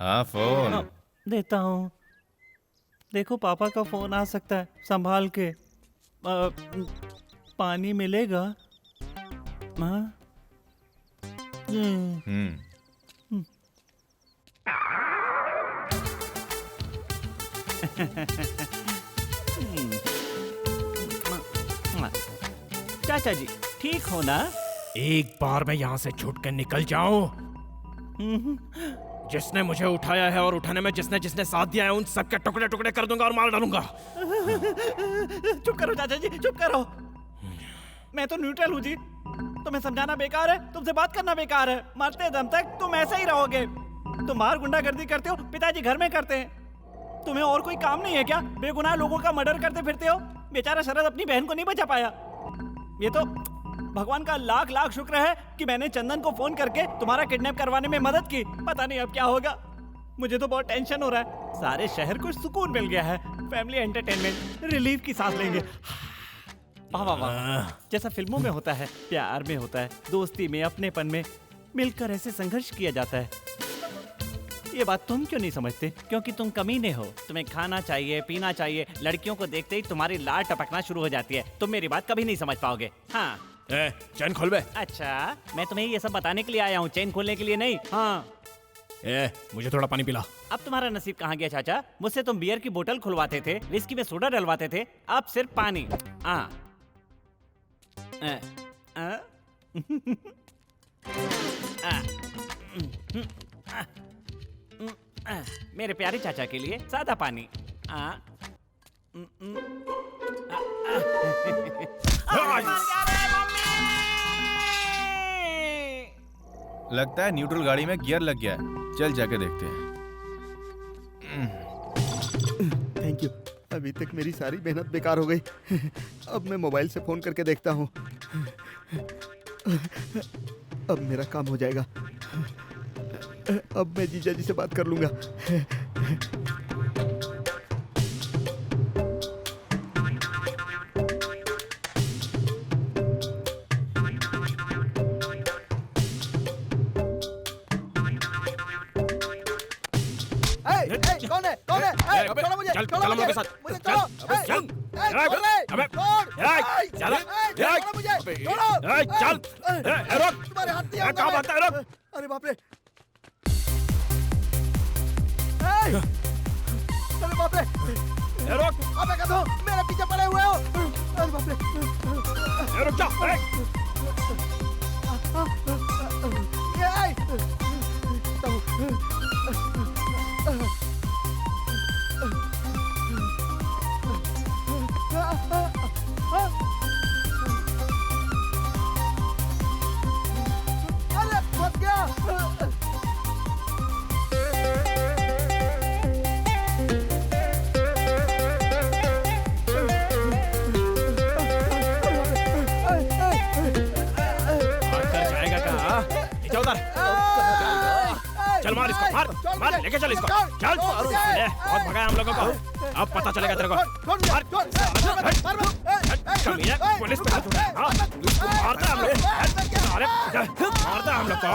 हाँ फोन। देता हूँ। देखो पापा का फोन आ सकता है, संभाल के। पानी मिलेगा? हाँ? चाचा जी ठीक हो ना? एक बार मैं यहाँ से छूट कर निकल जाऊं, जिसने मुझे उठाया है और उठाने में जिसने जिसने साथ दिया है उन सबके टुकड़े टुकड़े कर दूंगा और मार डालूंगा। चुप करो चाचा जी, चुप करो। मैं तो न्यूट्रल हूँ जी। तुम्हें समझाना बेकार है, तुमसे बात करना बेकार है। मरते दम तक तुम ऐसे ही रहोगे। तुम बाहर गुंडागर्दी करते हो, पिताजी घर में करते हैं। तुम्हें और कोई काम नहीं है क्या? बेगुनाह लोगों का मर्डर करते फिरते हो। बेचारा शरद अपनी बहन को नहीं बचा पाया। ये तो भगवान का लाख लाख शुक्र है कि मैंने चंदन को फोन करके तुम्हारा किडनैप करवाने में मदद की। पता नहीं अब क्या होगा, मुझे तो बहुत टेंशन हो रहा है। सारे शहर को सुकून मिल गया है। फैमिली एंटरटेनमेंट, रिलीफ की सांस लेंगे। वाह वाह वाह, जैसा फिल्मों में होता है, प्यार में होता है, दोस्ती में, अपनेपन में मिलकर ऐसे संघर्ष किया जाता है। ये बात तुम क्यों नहीं समझते? क्योंकि तुम कमीने हो। तुम्हें खाना चाहिए, पीना चाहिए, लड़कियों को देखते ही तुम्हारी लार टपकना शुरू हो जाती है। तुम मेरी बात कभी नहीं समझ पाओगे। हाँ। चैन खोल बे। अच्छा, मैं तुम्हें ये सब बताने के लिए आया हूँ, चैन खोलने के लिए नहीं। हाँ। मुझे थोड़ा पानी पिला। अब तुम्हारा नसीब कहाँ गया चाचा? मुझसे तुम बियर की बोतल खुलवाते थे, विस्की में सोडा डलवाते थे, अब सिर्फ पानी। हाँ। मेरे प्यारे चाचा के लिए सादा पानी। लगता है न्यूट्रल गाड़ी में गियर लग गया है। चल जाके देखते हैं। Thank you. अभी तक मेरी सारी मेहनत बेकार हो गई। अब मैं मोबाइल से फोन करके देखता हूँ। अब मेरा काम हो जाएगा। अब मैं जीजा जी से बात कर लूंगा। कौन है? कौन है? छोड़ो मुझे, चल छोड़ो चल हम लोग मुझे, के साथ। मुझे चल छोड़ो। चल छोड़ ले, अबे छोड़, चल छोड़ो मुझे, छोड़ो। चल रुक। तुम्हारे हाथ नहीं क्या बात है? रुक। अरे बाप रे, अरे बाप रे, रुक। अबे कदो, मेरे पीछे पड़े हुए हो। अरे बाप रे, रुक जा। अरे फंस गया। जाएगा कहाँ? इसको, मार, लेके चल इसको, चल। ले, बहुत भगाया हम लोगों को, अब पता चलेगा तेरे को। कमीने, पुलिस पे हाथ उठाया, हाँ? इसको मारता हम लोग, अरे मारता हम लोग को।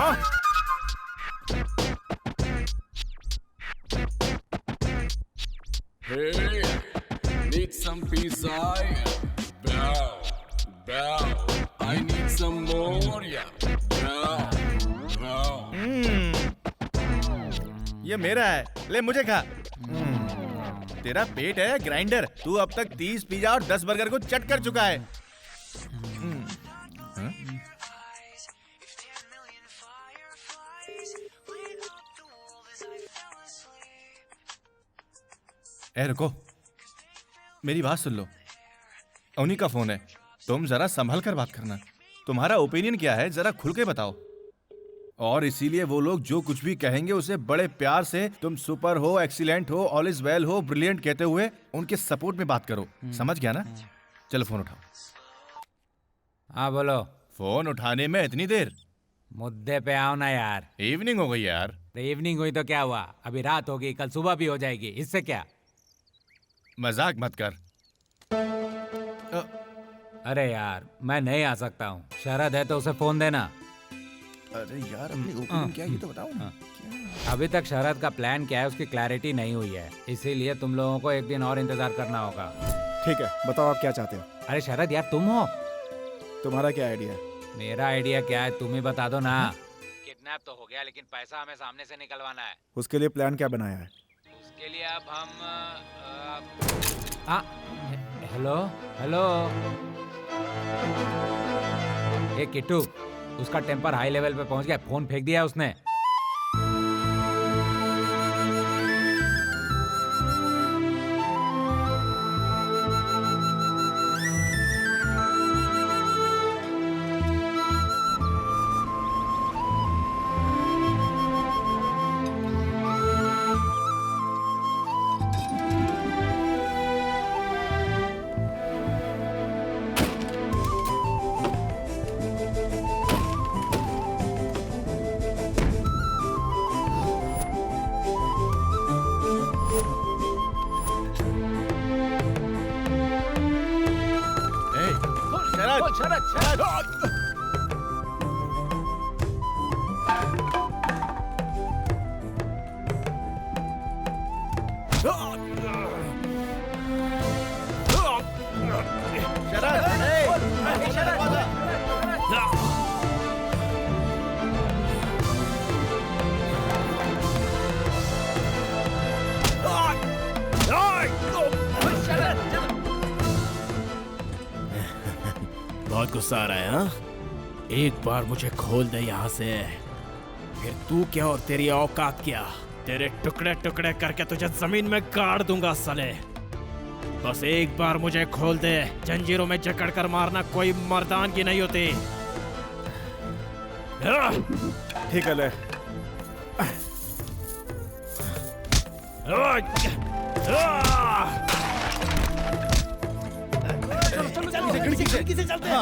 Hey, need some pizza? Bow, bow. I need some more, yeah. Bow, bow. ये मेरा है, ले मुझे खा। तेरा पेट है ग्राइंडर, तू अब तक 30 पिज्जा और 10 बर्गर को चट कर चुका है। ए रुको, मेरी बात सुन लो। उन्हीं का फोन है, तुम जरा संभल कर बात करना। तुम्हारा ओपिनियन क्या है, जरा खुल के बताओ। और इसीलिए वो लोग जो कुछ भी कहेंगे उसे बड़े प्यार से तुम सुपर हो, एक्सीलेंट हो, ऑल इज वेल हो, ब्रिलियंट कहते हुए उनके सपोर्ट में बात करो। समझ गया ना? चलो फोन उठाओ। हाँ बोलो। फोन उठाने में इतनी देर? मुद्दे पे आओ ना यार। इवनिंग हो गई यार। इवनिंग हुई तो क्या हुआ, अभी रात होगी, कल सुबह भी हो जाएगी, इससे क्या? मजाक मत कर। अरे यार मैं नहीं आ सकता हूँ, शरद है तो उसे फोन देना। अरे यार अपनी ओपिनियन क्या है ये तो बताओ ना। अभी तक शरद का प्लान क्या है उसकी क्लैरिटी नहीं हुई है, इसीलिए तुम लोगों को एक दिन और इंतजार करना होगा। ठीक है, बताओ आप क्या चाहते हो। अरे शरद यार तुम हो, तुम्हारा क्या आइडिया है? मेरा आइडिया क्या है तुम ही बता दो ना। किडनैप तो हो गया लेकिन पैसा हमें सामने से निकलवाना है। उसके लिए प्लान क्या बनाया है? उसके लिए अब हम हेलो हेलो, ये किट्टू, उसका टेम्पर हाई लेवल पे पहुंच गया, फोन फेंक दिया उसने। बहुत गुस्सा आ रहा है हाँ? एक बार मुझे खोल दे यहाँ से, फिर तू क्या और तेरी औकात क्या, तेरे टुकड़े टुकड़े करके तुझे जमीन में गाड़ दूंगा साले। बस एक बार मुझे खोल दे, जंजीरों में जकड़ कर मारना कोई मर्दान की नहीं होती। ठीक है ले। खिड़की से चलते हैं।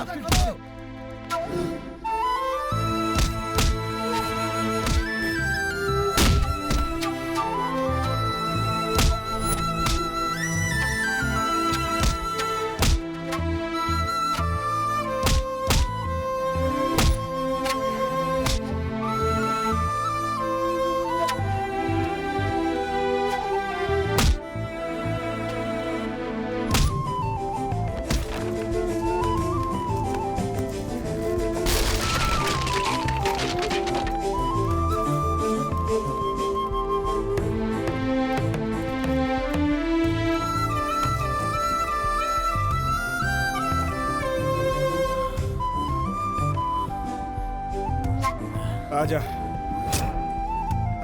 आजा।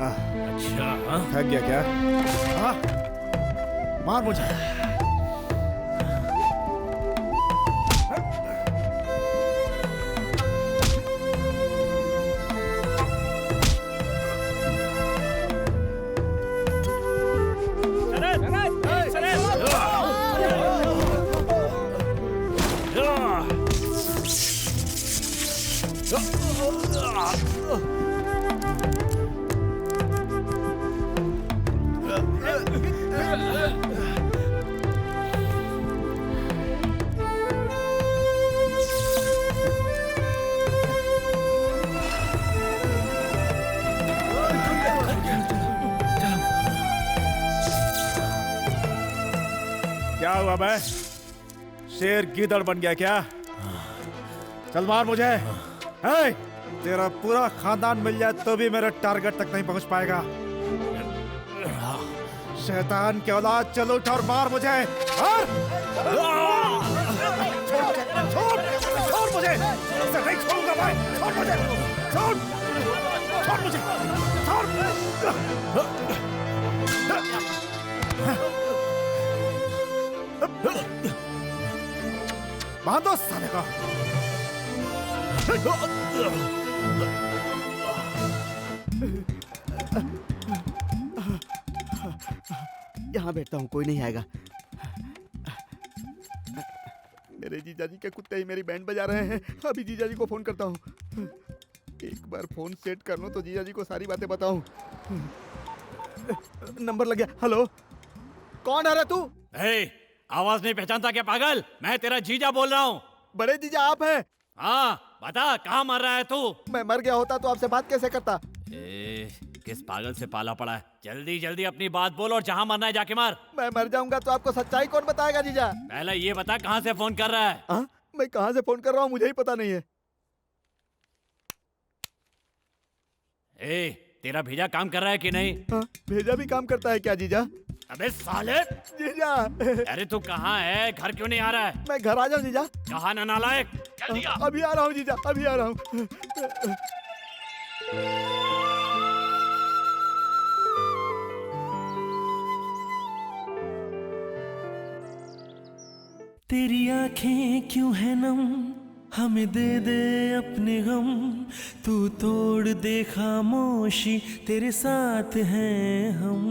अच्छा थक गया क्या? मार मुझे। क्या हुआ बे? शेर गीदड़ बन गया क्या? चल मार मुझे। हे, तेरा पूरा खानदान मिल जाए तो भी मेरे टारगेट तक नहीं पहुंच पाएगा। शैतान के औलाद, चल उठ और मार मुझे। छोड़ मुझे, इसे नहीं छोड़ूंगा मैं। छोड़ मुझे, छोड़ मुझे, बांधो साले को। यहाँ बैठता हूँ, कोई नहीं आएगा। मेरे जीजाजी के कुत्ते ही मेरी बैंड बजा रहे हैं। अभी जीजाजी को फोन करता हूँ। एक बार फोन सेट कर लूं तो जीजाजी को सारी बातें बताऊं। नंबर लग गया। हेलो, कौन आ रहा तू? आवाज नहीं पहचानता क्या पागल? मैं तेरा जीजा बोल रहा हूँ। बड़े जीजा आप हैं? हाँ, बता कहाँ मर रहा है तू? मैं मर गया होता तो आपसे बात कैसे करता? किस पागल से पाला पड़ा है? जल्दी जल्दी अपनी बात बोल और जहाँ मरना है जाके मार। मैं मर जाऊंगा तो आपको सच्चाई कौन बताएगा जीजा? पहले ये बता कहाँ से फोन कर रहा है? मैं कहाँ से फोन कर रहा हूँ मुझे ही पता नहीं है। तेरा भेजा काम कर रहा है कि नहीं? भेजा भी काम करता है क्या जीजा? अबे साले! जीजा! अरे तू कहाँ है? घर क्यों नहीं आ रहा है? मैं घर आ जाऊँ जीजा? कहाँ ना नालायक? जल्दी आ। अभी आ रहा हूँ जीजा, अभी आ रहा हूँ। तेरी आंखें क्यों है नम, हमें दे दे अपने गम, तू तोड़ दे खामोशी, तेरे साथ हैं हम।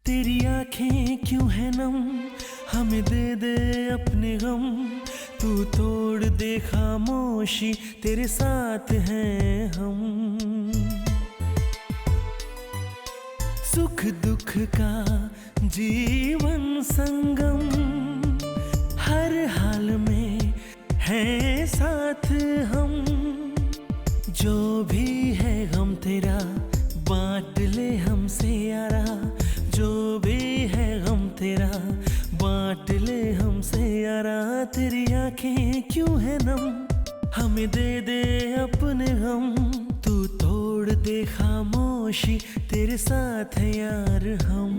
तेरी आंखें क्यों है नम, हमें दे दे अपने गम, तू तोड़ दे खामोशी, तेरे साथ हैं हम। सुख दुख का जीवन संगम, हर हाल में है साथ हम। जो भी है गम तेरा बांट ले हमसे यारा, जो भी है गम तेरा बांट ले हमसे यारा। तेरी आंखें क्यों है नम, हमें दे दे अपने गम, तू तोड़ दे खामोशी, तेरे साथ है यार हम।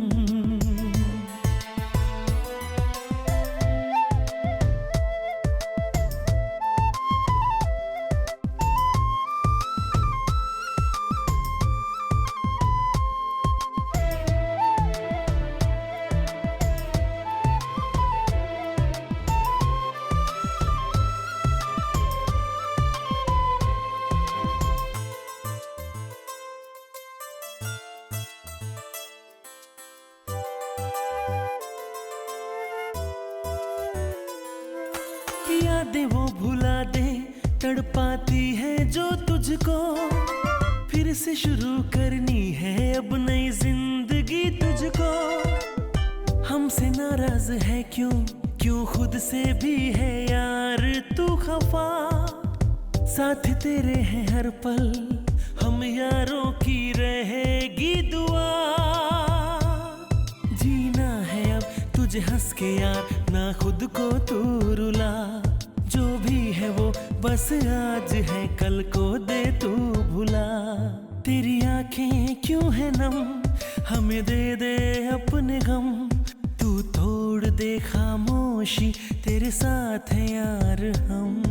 यादें वो भुला दे, तड़पाती है जो तुझको, फिर से शुरू करनी है अब नई जिंदगी तुझको। हमसे नाराज है क्यों, क्यों खुद से भी है यार तू खफा। साथ तेरे हैं हर पल, हम यारों की रहेगी दुआ। जीना है अब तुझे हंस के यार, ना खुद को तू रुला। जो भी है वो बस आज है, कल को दे तू भुला। तेरी आंखें क्यों है नम, हमें दे दे अपने गम, तू तोड़ दे खामोशी, तेरे साथ है यार हम।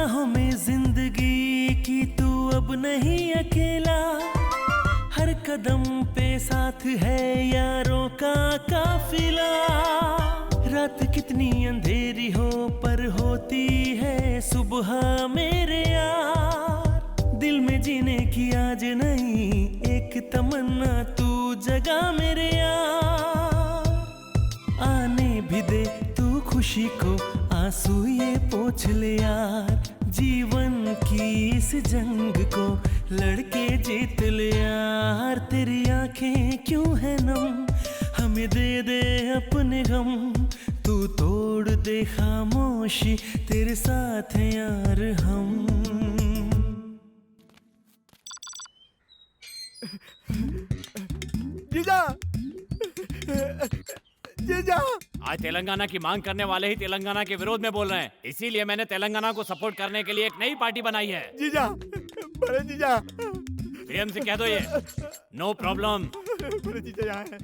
राहों में जिंदगी की तू अब नहीं अकेला, हर कदम पे साथ है यारों का काफिला। रात कितनी अंधेरी हो पर होती है सुबह मेरे यार, दिल में जीने की आज नहीं एक तमन्ना तू जगा मेरे यार। आने भी दे तू खुशी को आंसू ये पोंछ ले यार, जीवन की इस जंग को लड़के जीत ले यार। तेरी आंखें क्यों है नम, हमें दे दे अपने गम, तू तोड़ दे खामोशी, तेरे साथ हैं यार हम। जीजा जीजा, आज तेलंगाना की मांग करने वाले ही तेलंगाना के विरोध में बोल रहे हैं, इसीलिए मैंने तेलंगाना को सपोर्ट करने के लिए एक नई पार्टी बनाई है। जीजा, बड़े जीजा, पीएम से कह दो ये नो प्रॉब्लम। बड़े जीजा यहाँ है।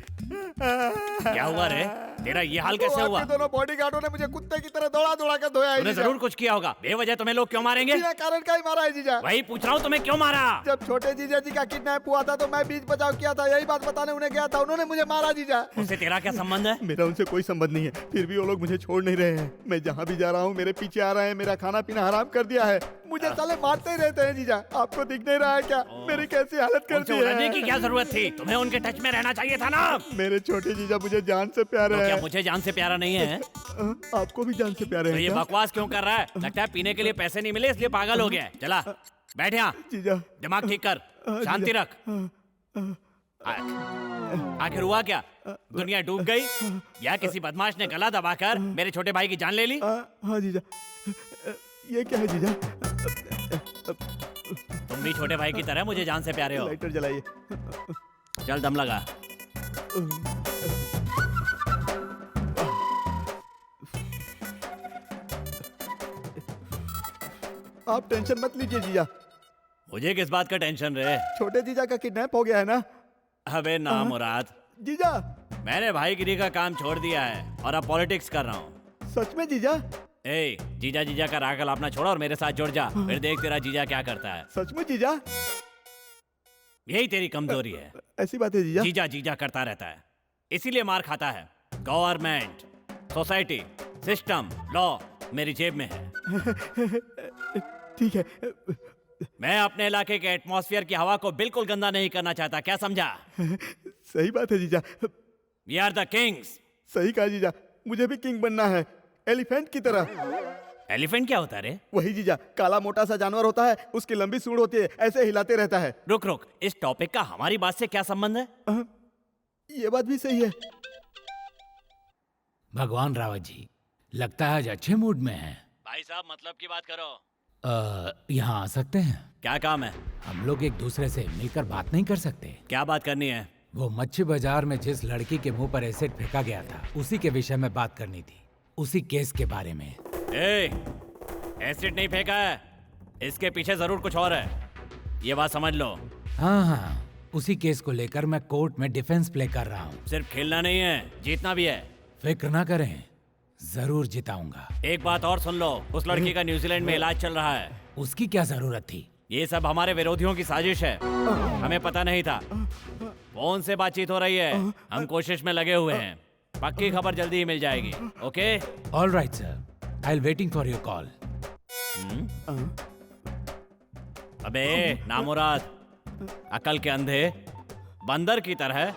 क्या हुआ रे, तेरा ये हाल कैसे हुआ? दोनों बॉडीगार्डों ने मुझे कुत्ते की तरह दौड़ा दौड़ा कर धोया है। तूने जरूर कुछ किया होगा, बेवजह तुम्हें लोग क्यों मारेंगे? बिना कारण का ही मारा है जीजा। वही पूछ रहा हूँ, तुम्हें क्यों मारा? जब छोटे जीजा जी का किडनैप हुआ था तो मैं बीच बचाव किया था, यही बात बताने उन्हें गया था, उन्होंने मुझे मारा जीजा। उससे तेरा क्या संबंध है? मेरा उनसे कोई संबंध नहीं है, फिर भी वो लोग मुझे छोड़ नहीं रहे हैं। मैं जहाँ भी जा रहा हूँ मेरे पीछे आ रहे हैं, मेरा खाना पीना हराम कर दिया है, मुझे साले मारते ही रहते हैं जीजा। आपको दिख नहीं रहा है क्या मेरी कैसी हालत कर दी है? उलझने की क्या जरूरत थी, तुम्हें उनके टच में रहना चाहिए था ना। मेरे छोटे जीजा मुझे जान से प्यारे हैं। क्या मुझे जान से प्यारा नहीं है? आपको भी जान से प्यारे तो हैं ये क्या? बकवास क्यों कर रहा है? लगता है पीने के लिए पैसे नहीं मिले इसलिए पागल हो गया है। चला बैठ यहाँ, जीजा दिमाग ठीक कर, शांति रख। आखिर हुआ क्या? दुनिया डूब गई या किसी बदमाश ने गला दबाकर मेरे छोटे भाई की जान ले ली? हाँ जीजा। ये क्या है जीजा? तुम भी छोटे भाई की तरह मुझे जान से प्यारे हो। लाइटर जलाइए। चल दम लगा। आप टेंशन मत लीजिए जीजा। मुझे किस बात का टेंशन रे? छोटे जीजा का किडनैप हो गया है ना? अबे ना मुराद, जीजा मैंने भाईगिरी का काम छोड़ दिया है और अब पॉलिटिक्स कर रहा हूँ। सच में जीजा? ए, जीजा जीजा का राग अपना छोड़ और मेरे साथ जुड़ जा, फिर देख तेरा जीजा क्या करता है। सच में जीजा? यही तेरी कमजोरी है। ऐसी बात है जीजा? जीजा जीजा करता रहता है, इसीलिए मार खाता है। गवर्नमेंट, सोसाइटी, सिस्टम, लॉ मेरी जेब में है। ठीक है। मैं अपने इलाके के एटमॉस्फेयर की हवा को बिल्कुल गंदा नहीं करना चाहता, क्या समझा? सही बात है जीजा। We are the kings। सही कहा जीजा, मुझे भी किंग बनना है, एलिफेंट की तरह। एलिफेंट क्या होता है रे? वही जीजा, काला मोटा सा जानवर होता है, उसकी लंबी सूंड होती है, ऐसे हिलाते रहता है। रुक रुक, इस टॉपिक का हमारी बात से क्या संबंध है? ये बात भी सही है। भगवान रावत जी लगता है आज अच्छे मूड में हैं। भाई साहब मतलब की बात करो। यहाँ आ सकते हैं? क्या काम है? हम लोग एक दूसरे से मिलकर बात नहीं कर सकते? क्या बात करनी है? वो मच्छी बाजार में जिस लड़की के मुंह पर एसिड फेंका गया था, उसी के विषय में बात करनी थी, उसी केस के बारे में। एसिड नहीं फेंका है, इसके पीछे जरूर कुछ और है, ये बात समझ लो। हाँ, उसी केस को लेकर मैं कोर्ट में डिफेंस प्ले कर रहा हूँ। सिर्फ खेलना नहीं है, जीतना भी है। फिक्र ना करें, जरूर जिताऊंगा। एक बात और सुन लो, उस लड़की का न्यूजीलैंड में इलाज चल रहा है। उसकी क्या जरूरत थी? ये सब हमारे विरोधियों की साजिश है, हमें पता नहीं था। फोन से बातचीत हो रही है, हम कोशिश में लगे हुए हैं, पक्की खबर जल्दी ही मिल जाएगी। Okay? All right sir, I am waiting for your call. अबे नामुराद, अकल के अंधे, बंदर की तरह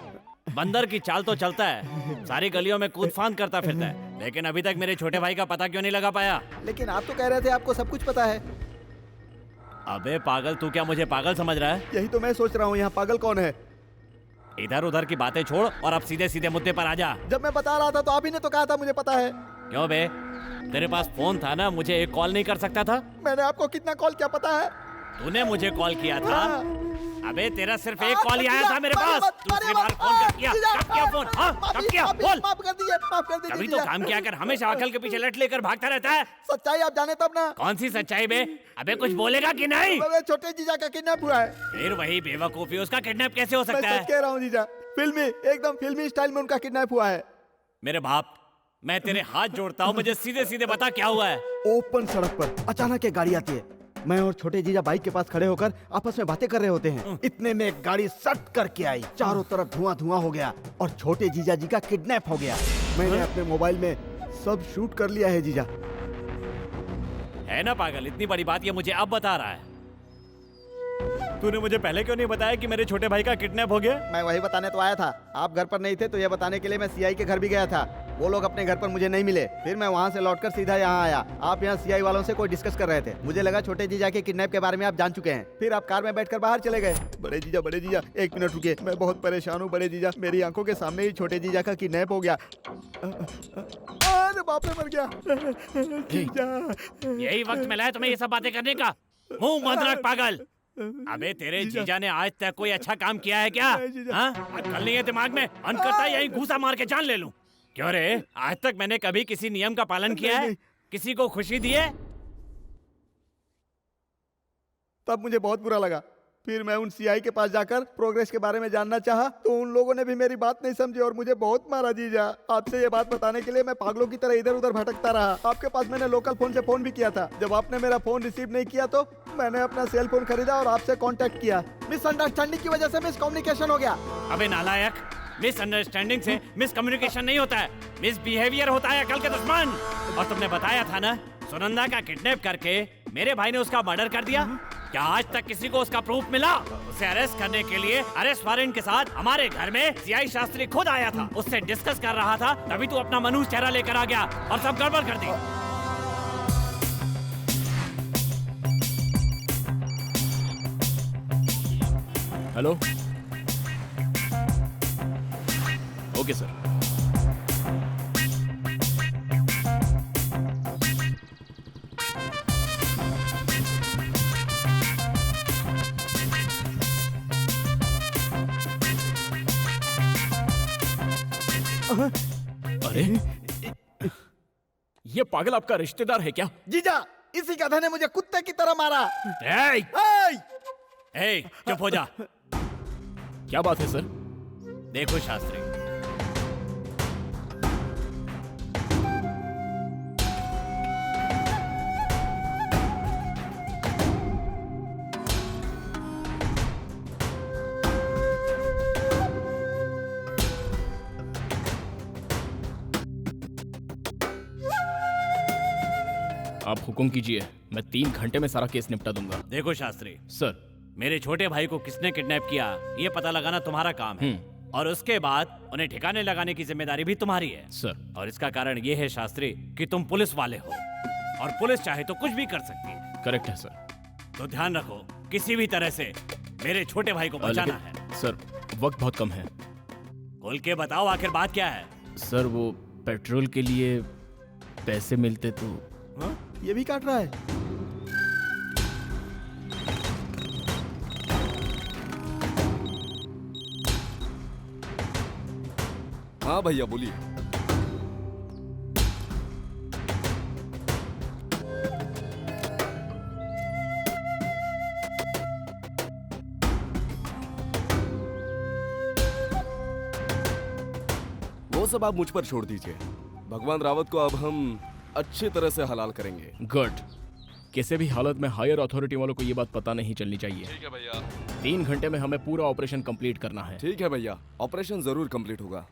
बंदर की चाल तो चलता है, सारी गलियों में कूद फांद करता फिरता है, लेकिन अभी तक मेरे छोटे भाई का पता क्यों नहीं लगा पाया? लेकिन आप तो कह रहे थे आपको सब कुछ पता है। अबे पागल, तू क्या मुझे पागल समझ रहा है? यही तो मैं सोच रहा हूँ, यहाँ पागल कौन है? इधर उधर की बातें छोड़ और अब सीधे सीधे मुद्दे पर आ जा। जब मैं बता रहा था तो आप ही ने तो कहा था मुझे पता है। क्यों बे, तेरे पास फोन था ना, मुझे एक कॉल नहीं कर सकता था? मैंने आपको कितना कॉल किया पता है? तूने मुझे कॉल किया था? अबे तेरा सिर्फ एक कॉल ही आया था मेरे पास, दूसरी बार फोन कर किया। कब किया फोन? हाँ कब किया? बोल। माफ कर दीजिए। अभी तो काम किया कर, हमेशा अकल के पीछे लट लेकर भागता रहता है। सच्चाई आप जाने तब ना। कौन सी सच्चाई बे? अबे कुछ बोलेगा कि नहीं? छोटे जीजा का किडनैप हुआ है। फिर वही बेवकूफी, उसका किडनैप कैसे हो सकता है? मैं सच कह रहा हूँ जीजा, फिल्मी, एकदम फिल्मी स्टाइल में उनका किडनैप हुआ है। मेरे बाप, मैं तेरे हाथ जोड़ता हूँ, मुझे सीधे सीधे बता क्या हुआ है। ओपन सड़क पर अचानक एक गाड़ी आती है। मैं और छोटे जीजा बाइक के पास खड़े होकर आपस में बातें कर रहे होते हैं। इतने में एक गाड़ी सट करके आई, चारों तरफ धुआं धुआं हो गया और छोटे जीजा जी का किडनैप हो गया। मैंने अपने मोबाइल में सब शूट कर लिया है जीजा। है ना पागल, इतनी बड़ी बात ये मुझे अब बता रहा है। तूने मुझे पहले क्यों नहीं बताया कि मेरे छोटे भाई का किडनैप हो गया? मैं वही बताने तो आया था, आप घर पर नहीं थे तो ये बताने के लिए मैं सीआई के घर भी गया था। वो लोग अपने घर पर मुझे नहीं मिले, फिर मैं वहाँ से लौटकर सीधा यहाँ आया। आप यहाँ सीआई वालों से कोई डिस्कस कर रहे थे, मुझे लगा छोटे जीजा के किडनैप के बारे में आप जान चुके हैं। फिर आप कार में बैठकर बाहर चले गए। बड़े जीजा 1 मिनट रुकिए, मैं बहुत परेशान हूँ बड़े जीजा। मेरी आंखों के सामने ही छोटे जीजा का किडनैप हो गया। अरे बाप रे, मर गया जीजा। यही वक्त मिला है तुम्हें ये सब बातें करने का? मुंह बंद रख पागल। अबे तेरे जीजा ने आज तक कोई अच्छा काम किया है क्या? हाँ? अक्ल नहीं है दिमाग में? मन करता है यही घूसा मार के जान ले लूं। क्यों रे, आज तक मैंने कभी किसी नियम का पालन किया है? किसी को खुशी दी है? तब मुझे बहुत बुरा लगा। फिर मैं उन सीआई के पास जाकर प्रोग्रेस के बारे में जानना चाहा तो उन लोगों ने भी मेरी बात नहीं समझी और मुझे बहुत मारा जीजा। आपसे ये बात बताने के लिए मैं पागलों की तरह इधर उधर भटकता रहा। आपके पास मैंने लोकल फोन से फोन भी किया था। जब आपने मेरा फोन रिसीव नहीं किया तो मैंने अपना सेल फोन खरीदा और आपसे कांटेक्ट किया। मिसअंडरस्टैंडिंग की वजह से मिसकम्युनिकेशन हो गया। अबे नालायक, मिसअंडरस्टैंडिंग से मिसकम्युनिकेशन नहीं होता है, मिसबिहेवियर होता है, अकल के दुश्मन। और तुमने बताया था ना, सुनंदा का किडनैप करके मेरे भाई ने उसका मर्डर कर दिया। क्या आज तक किसी को उसका प्रूफ मिला? उसे अरेस्ट करने के लिए अरेस्ट वारंट के साथ हमारे घर में सीआई शास्त्री खुद आया था, उससे डिस्कस कर रहा था, तभी तू अपना मनूस चेहरा लेकर आ गया और सब गड़बड़ कर दी। Hello, okay sir. अरे, ये पागल आपका रिश्तेदार है क्या? जीजा, इसी गधा ने मुझे कुत्ते की तरह मारा। चुप हो जा। क्या बात है सर? देखो शास्त्री, आप हुक्म कीजिए, मैं 3 घंटे में सारा केस निपटा दूंगा। देखो शास्त्री सर, मेरे छोटे भाई को किसने किडनैप किया ये पता लगाना तुम्हारा काम है, और उसके बाद उन्हें ठिकाने लगाने की जिम्मेदारी भी तुम्हारी है सर। और इसका कारण ये है शास्त्री कि तुम पुलिस वाले हो और पुलिस चाहे तो कुछ भी कर सकती है। करेक्ट है सर। तो ध्यान रखो, किसी भी तरह से मेरे छोटे भाई को बचाना है। सर, वक्त बहुत कम है। खोल के बताओ आखिर बात क्या है? सर, वो पेट्रोल के लिए पैसे मिलते तो। ये भी काट रहा है। हाँ भैया बोलिए। वो सब आप मुझ पर छोड़ दीजिए। भगवान रावत को अब हम अच्छी तरह से हलाल करेंगे। गुड। किसी भी हालत में हायर अथॉरिटी वालों को ये बात पता नहीं चलनी चाहिए। ठीक है भैया। 3 घंटे में हमें पूरा ऑपरेशन कंप्लीट करना है। ठीक है भैया, ऑपरेशन जरूर कंप्लीट होगा।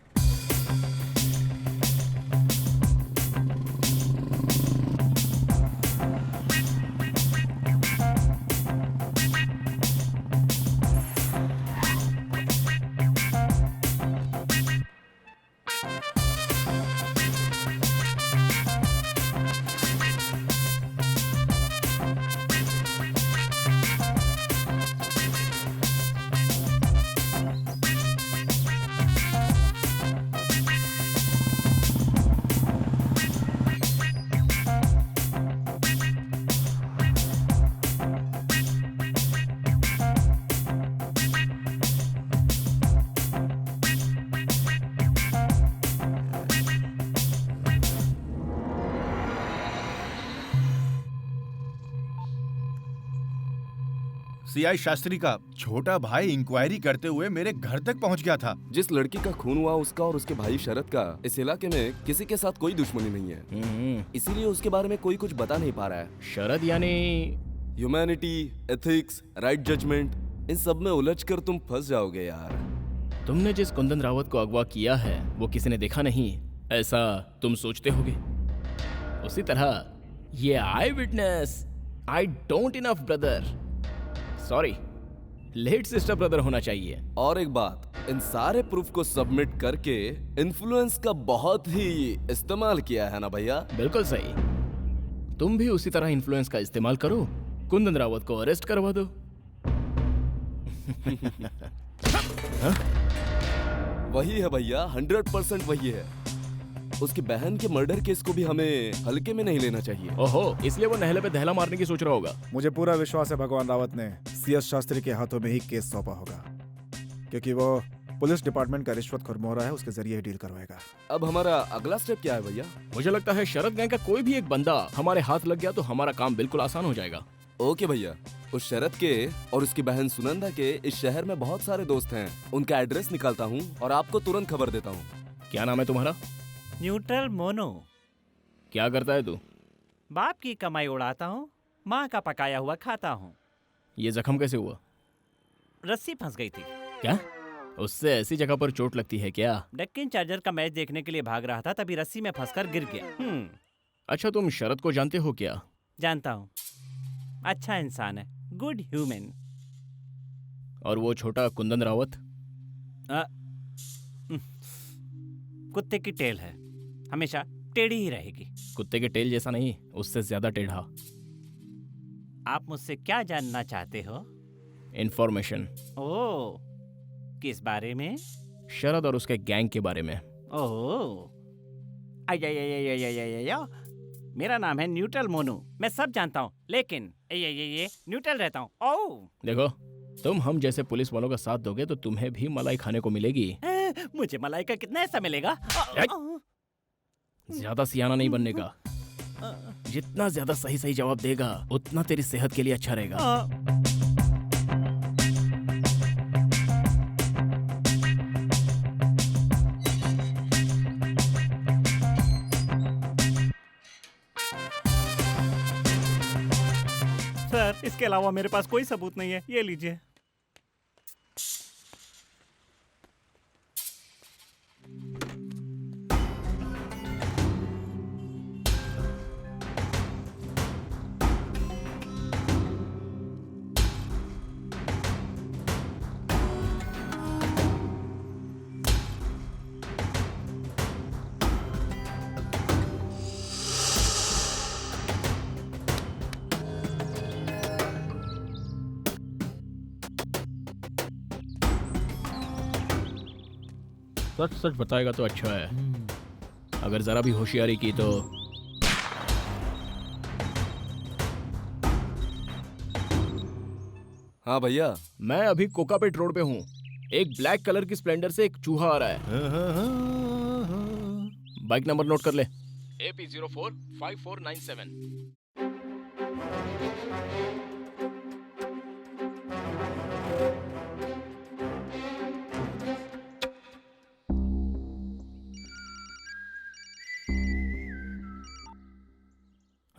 सीआई शास्त्री का छोटा भाई इंक्वायरी करते हुए मेरे घर तक पहुंच गया था। जिस लड़की का खून हुआ उसका और उसके भाई शरद का इस इलाके में किसी के साथ कोई दुश्मनी नहीं है, इसीलिए उसके बारे में कोई कुछ बता नहीं पा रहा है। शरद यानी ह्यूमैनिटी, एथिक्स, राइट जजमेंट, इन सब में उलझकर तुम फंस जाओगे यार। तुमने जिस कुंदन रावत को अगवा किया है वो किसी ने देखा नहीं, ऐसा तुम सोचते होगे। उसी तरह ये eye witness, I don't enough brother, sorry let sister brother होना चाहिए। और एक बात, इन सारे प्रूफ को सबमिट करके इन्फ्लुएंस का बहुत ही इस्तेमाल किया है ना भैया? बिल्कुल सही। तुम भी उसी तरह इन्फ्लुएंस का इस्तेमाल करो, कुंदन रावत को अरेस्ट करवा दो। वही है भैया, 100% वही है। उसकी बहन के मर्डर केस को भी हमें हल्के में नहीं लेना चाहिए। ओहो, इसलिए वो नहले पे दहला मारने की सोच रहा होगा। मुझे पूरा विश्वास है भगवान रावत ने सीएस शास्त्री के हाथों में ही केस सौंपा होगा, क्योंकि वो पुलिस डिपार्टमेंट का रिश्वतखोर मोहरा है, उसके जरिए ही डील करवाएगा। अब हमारा अगला स्टेप क्या है भैया? मुझे लगता है शरद गैंग का कोई भी एक बंदा हमारे हाथ लग गया तो हमारा काम बिल्कुल आसान हो जाएगा। ओके भैया, उस शरद के और उसकी बहन सुनंदा के इस शहर में बहुत सारे दोस्त हैं, उनका एड्रेस निकालता हूँ और आपको तुरंत खबर देता हूँ। क्या नाम है तुम्हारा? Neutral mono. क्या करता है तू? बाप की कमाई उड़ाता हूँ, माँ का पकाया हुआ खाता हूँ। ये जख्म कैसे हुआ? रस्सी फंस गई थी। क्या? उससे ऐसी जगह पर चोट लगती है क्या? डेक्कन चार्जर का मैच देखने के लिए भाग रहा था, तभी रस्सी में फंसकर गिर गया। अच्छा, तुम शरद को जानते हो क्या? जानता हूँ, अच्छा इंसान है, गुड ह्यूमन। और वो छोटा कुंदन रावत? कुत्ते की टेल है, हमेशा टेढ़ी ही रहेगी। कुत्ते के टेल जैसा नहीं, उससे ज्यादा टेढ़ा। आप मुझसे क्या जानना चाहते हो? इंफॉर्मेशन। ओह, किस बारे में? शरद और उसके गैंग के बारे में। ओह, मेरा नाम है न्यूट्रल मोनू, मैं सब जानता हूँ, लेकिन ये न्यूट्रल रहता हूँ। ओह, देखो, तुम हम जैसे पुलिस वालों का साथ दोगे तो तुम्हें भी मलाई खाने को मिलेगी। मुझे मलाई का कितना ऐसा मिलेगा? ज्यादा सियाना नहीं बनने का। जितना ज्यादा सही सही जवाब देगा उतना तेरी सेहत के लिए अच्छा रहेगा। सर, इसके अलावा मेरे पास कोई सबूत नहीं है, ये लीजिए। सच सच बताएगा तो अच्छा है, अगर जरा भी होशियारी की तो। हाँ भैया, मैं अभी कोकापेट रोड पे हूँ। एक ब्लैक कलर की स्प्लेंडर से एक चूहा आ रहा है। बाइक नंबर नोट कर ले, AP045497।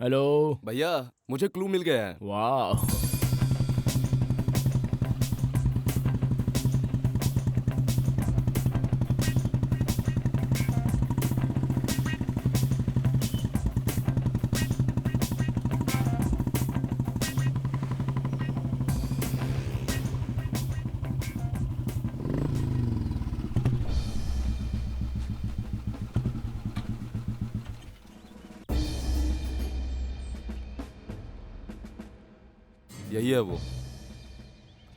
हेलो भैया, मुझे क्लू मिल गया है। वाह, यही है वो।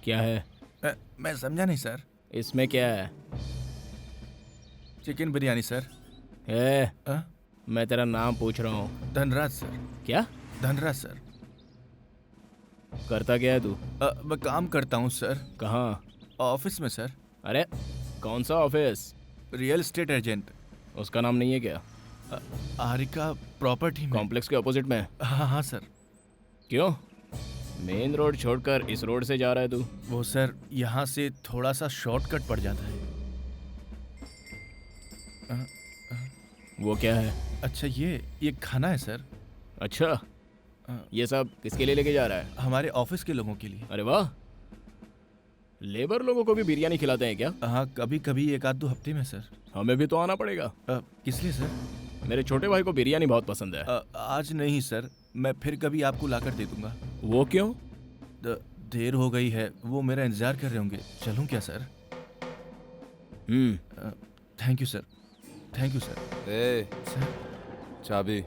क्या है? मैं समझा नहीं सर। इसमें क्या है? Chicken biryani sir. मैं तेरा नाम पूछ रहा हूँ। धनराज सर। क्या? धनराज सर। करता क्या है तू? मैं काम करता हूँ सर। कहाँ? ऑफिस में सर। अरे कौन सा ऑफिस? Real estate agent. उसका नाम नहीं है क्या? आरिका प्रॉपर्टी में। कॉम्प्लेक्स के ऑपोजिट में? हाँ हाँ सर। क्यों? मेन रोड छोड़कर इस रोड से जा रहा है तू? वो सर यहाँ से थोड़ा सा शॉर्टकट पड़ जाता है। वो क्या है? अच्छा ये खाना है सर। अच्छा, ये सब किसके लिए लेके जा रहा है? हमारे ऑफिस के लोगों के लिए। अरे वाह, लेबर लोगों को भी बिरयानी खिलाते हैं क्या? हाँ, कभी कभी 1-2 हफ्ते में सर। हमें भी तो आना पड़ेगा। किस लिए सर? मेरे छोटे भाई को बिरयानी बहुत पसंद है। आज नहीं सर, मैं फिर कभी आपको लाकर दे दूंगा। वो क्यों? देर हो गई है, वो मेरा इंतजार कर रहे होंगे। चलूं क्या sir? Thank you sir, thank you sir. A, sir चाबी।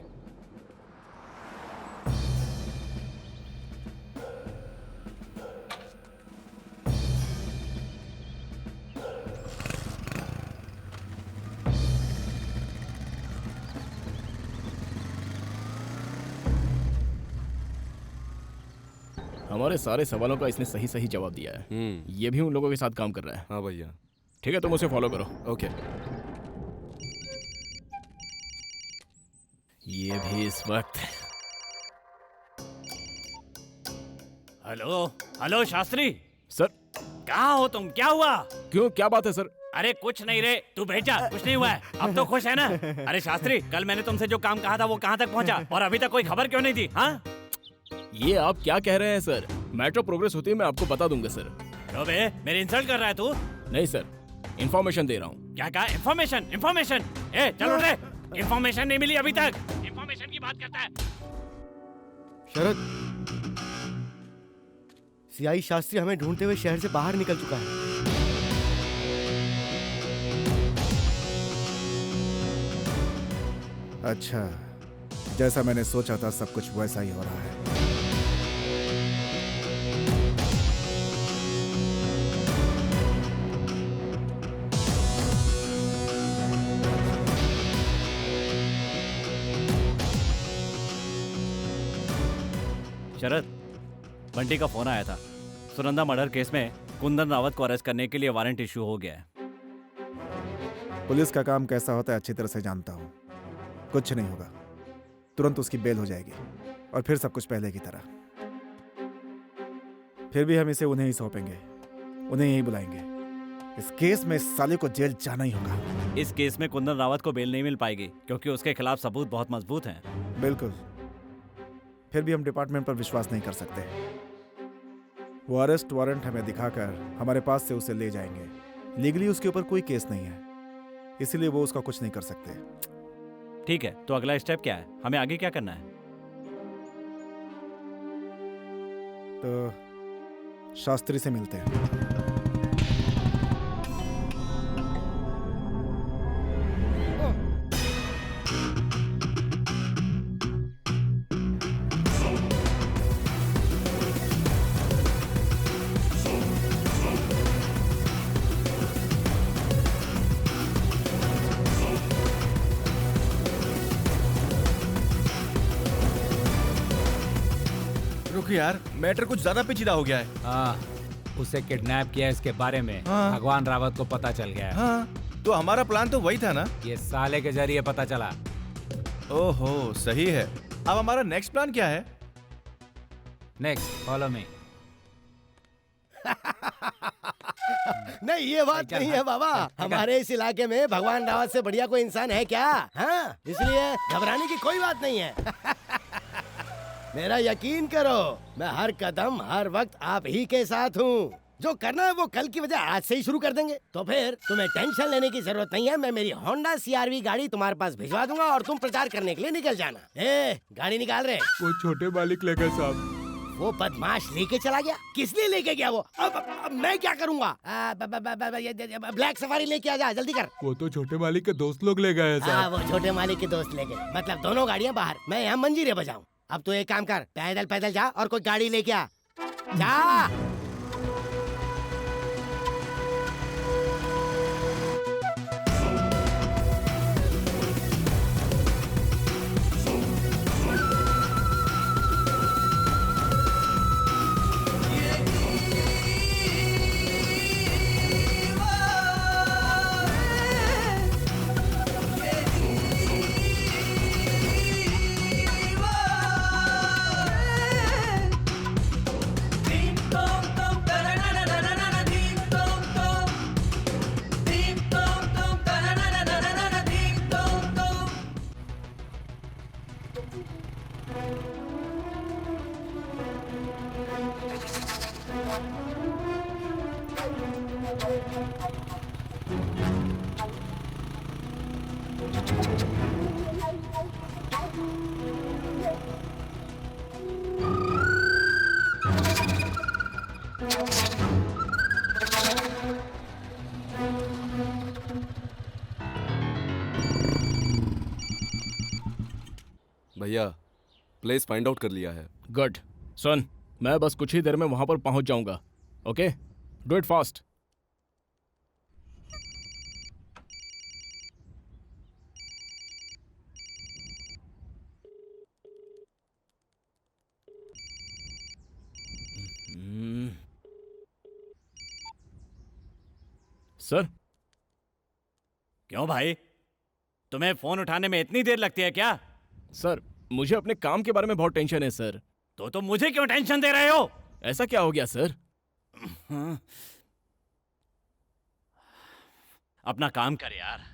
हमारे सारे सवालों का इसने सही सही जवाब दिया है। ये भी उन लोगों के साथ काम कर रहा है। हाँ भैया। ठीक है, तुम उसे फॉलो करो। ओके। ये भी इस वक्त। Hello hello Shastri sir. कहाँ हो तुम? क्या हुआ? क्यों, क्या बात है सर? अरे कुछ नहीं रे, तू भेज जा, कुछ नहीं हुआ है। अब तो खुश है ना? अरे शास्त्री, कल मैंने तुमसे जो काम कहा था वो कहाँ तक पहुँचा और अभी तक कोई खबर क्यों नहीं दी? हाँ, ये आप क्या कह रहे हैं सर? मैटर प्रोग्रेस होती है, मैं आपको बता दूंगा सर। क्यों बे, मेरी इंसल्ट कर रहा है तू? नहीं सर, इन्फॉर्मेशन दे रहा हूँ। क्या कहा? इन्फॉर्मेशन? इन्फॉर्मेशन? ए चलो रे, इन्फॉर्मेशन नहीं मिली अभी तक। इन्फॉर्मेशन की बात करता है। शरद, सीआई शास्त्री हमें ढूंढते हुए शहर से बाहर निकल चुका है। अच्छा, जैसा मैंने सोचा था सब कुछ वैसा ही हो रहा है। शरद, बंटी का फोन आया था। सुनंदा मर्डर केस में कुंदन रावत को अरेस्ट करने के लिए वारंट इशू हो गया है। पुलिस का काम कैसा होता है अच्छी तरह से जानता हूँ। कुछ नहीं होगा, तुरंत उसकी बेल हो जाएगी और फिर सब कुछ पहले की तरह। फिर भी हम इसे उन्हें ही सौंपेंगे, उन्हें ही बुलाएंगे। इस केस में इस साले को जेल जाना ही होगा। इस केस में कुंदन रावत को बेल नहीं मिल पाएगी क्योंकि उसके खिलाफ सबूत बहुत मजबूत हैं। बिल्कुल, फिर भी हम डिपार्टमेंट पर विश्वास नहीं कर सकते। वो अरेस्ट वारंट हमें दिखाकर हमारे पास से उसे ले जाएंगे। लीगली उसके ऊपर कोई केस नहीं है, इसीलिए वो उसका कुछ नहीं कर सकते। ठीक है, तो अगला स्टेप क्या है? हमें आगे क्या करना है? तो शास्त्री से मिलते हैं। रुक यार, मैटर कुछ ज्यादा पेचीदा हो गया है। हाँ, उसे किडनैप किया इसके बारे में भगवान रावत को पता चल गया है। हाँ, तो हमारा प्लान तो वही था ना? ये साले के जरिए पता चला। ओहो, सही है। अब हमारा नेक्स्ट प्लान क्या है? Next, follow me. नहीं, ये बात नहीं है बाबा। हमारे इस इलाके में भगवान रावत से बढ़िया कोई इंसान है क्या? हाँ, इसलिए घबराने की कोई बात नहीं है। मेरा यकीन करो, मैं हर कदम हर वक्त आप ही के साथ हूँ। जो करना है वो कल की वजह आज से ही शुरू कर देंगे। तो फिर तुम्हें टेंशन लेने की जरूरत नहीं है। मैं मेरी होंडा CRV गाड़ी तुम्हारे पास भिजवा दूंगा और तुम प्रचार करने के लिए निकल जाना। गाड़ी निकाल रहे। वो छोटे मालिक ले गए साहब। वो बदमाश लेके चला गया? किस लिए लेके गया वो? अब मैं क्या करूँगा? ब्लैक सफारी लेके आ जा, जल्दी कर। वो तो छोटे मालिक के दोस्त लोग ले गए साहब। वो छोटे मालिक के दोस्त ले गए, मतलब दोनों गाड़ियाँ बाहर, मैं यहाँ मंजीरे बजाऊं। अब तो एक काम कर, पैदल पैदल जा और कोई गाड़ी लेके आ। जा। भैया प्लेस फाइंड आउट कर लिया है। गुड सुन, मैं बस कुछ ही देर में वहां पर पहुंच जाऊंगा। Okay, do it fast. Sir. क्यों भाई, तुम्हें फोन उठाने में इतनी देर लगती है क्या? सर, मुझे अपने काम के बारे में बहुत टेंशन है सर। तो मुझे क्यों टेंशन दे रहे हो? ऐसा क्या हो गया सर? अपना काम कर यार।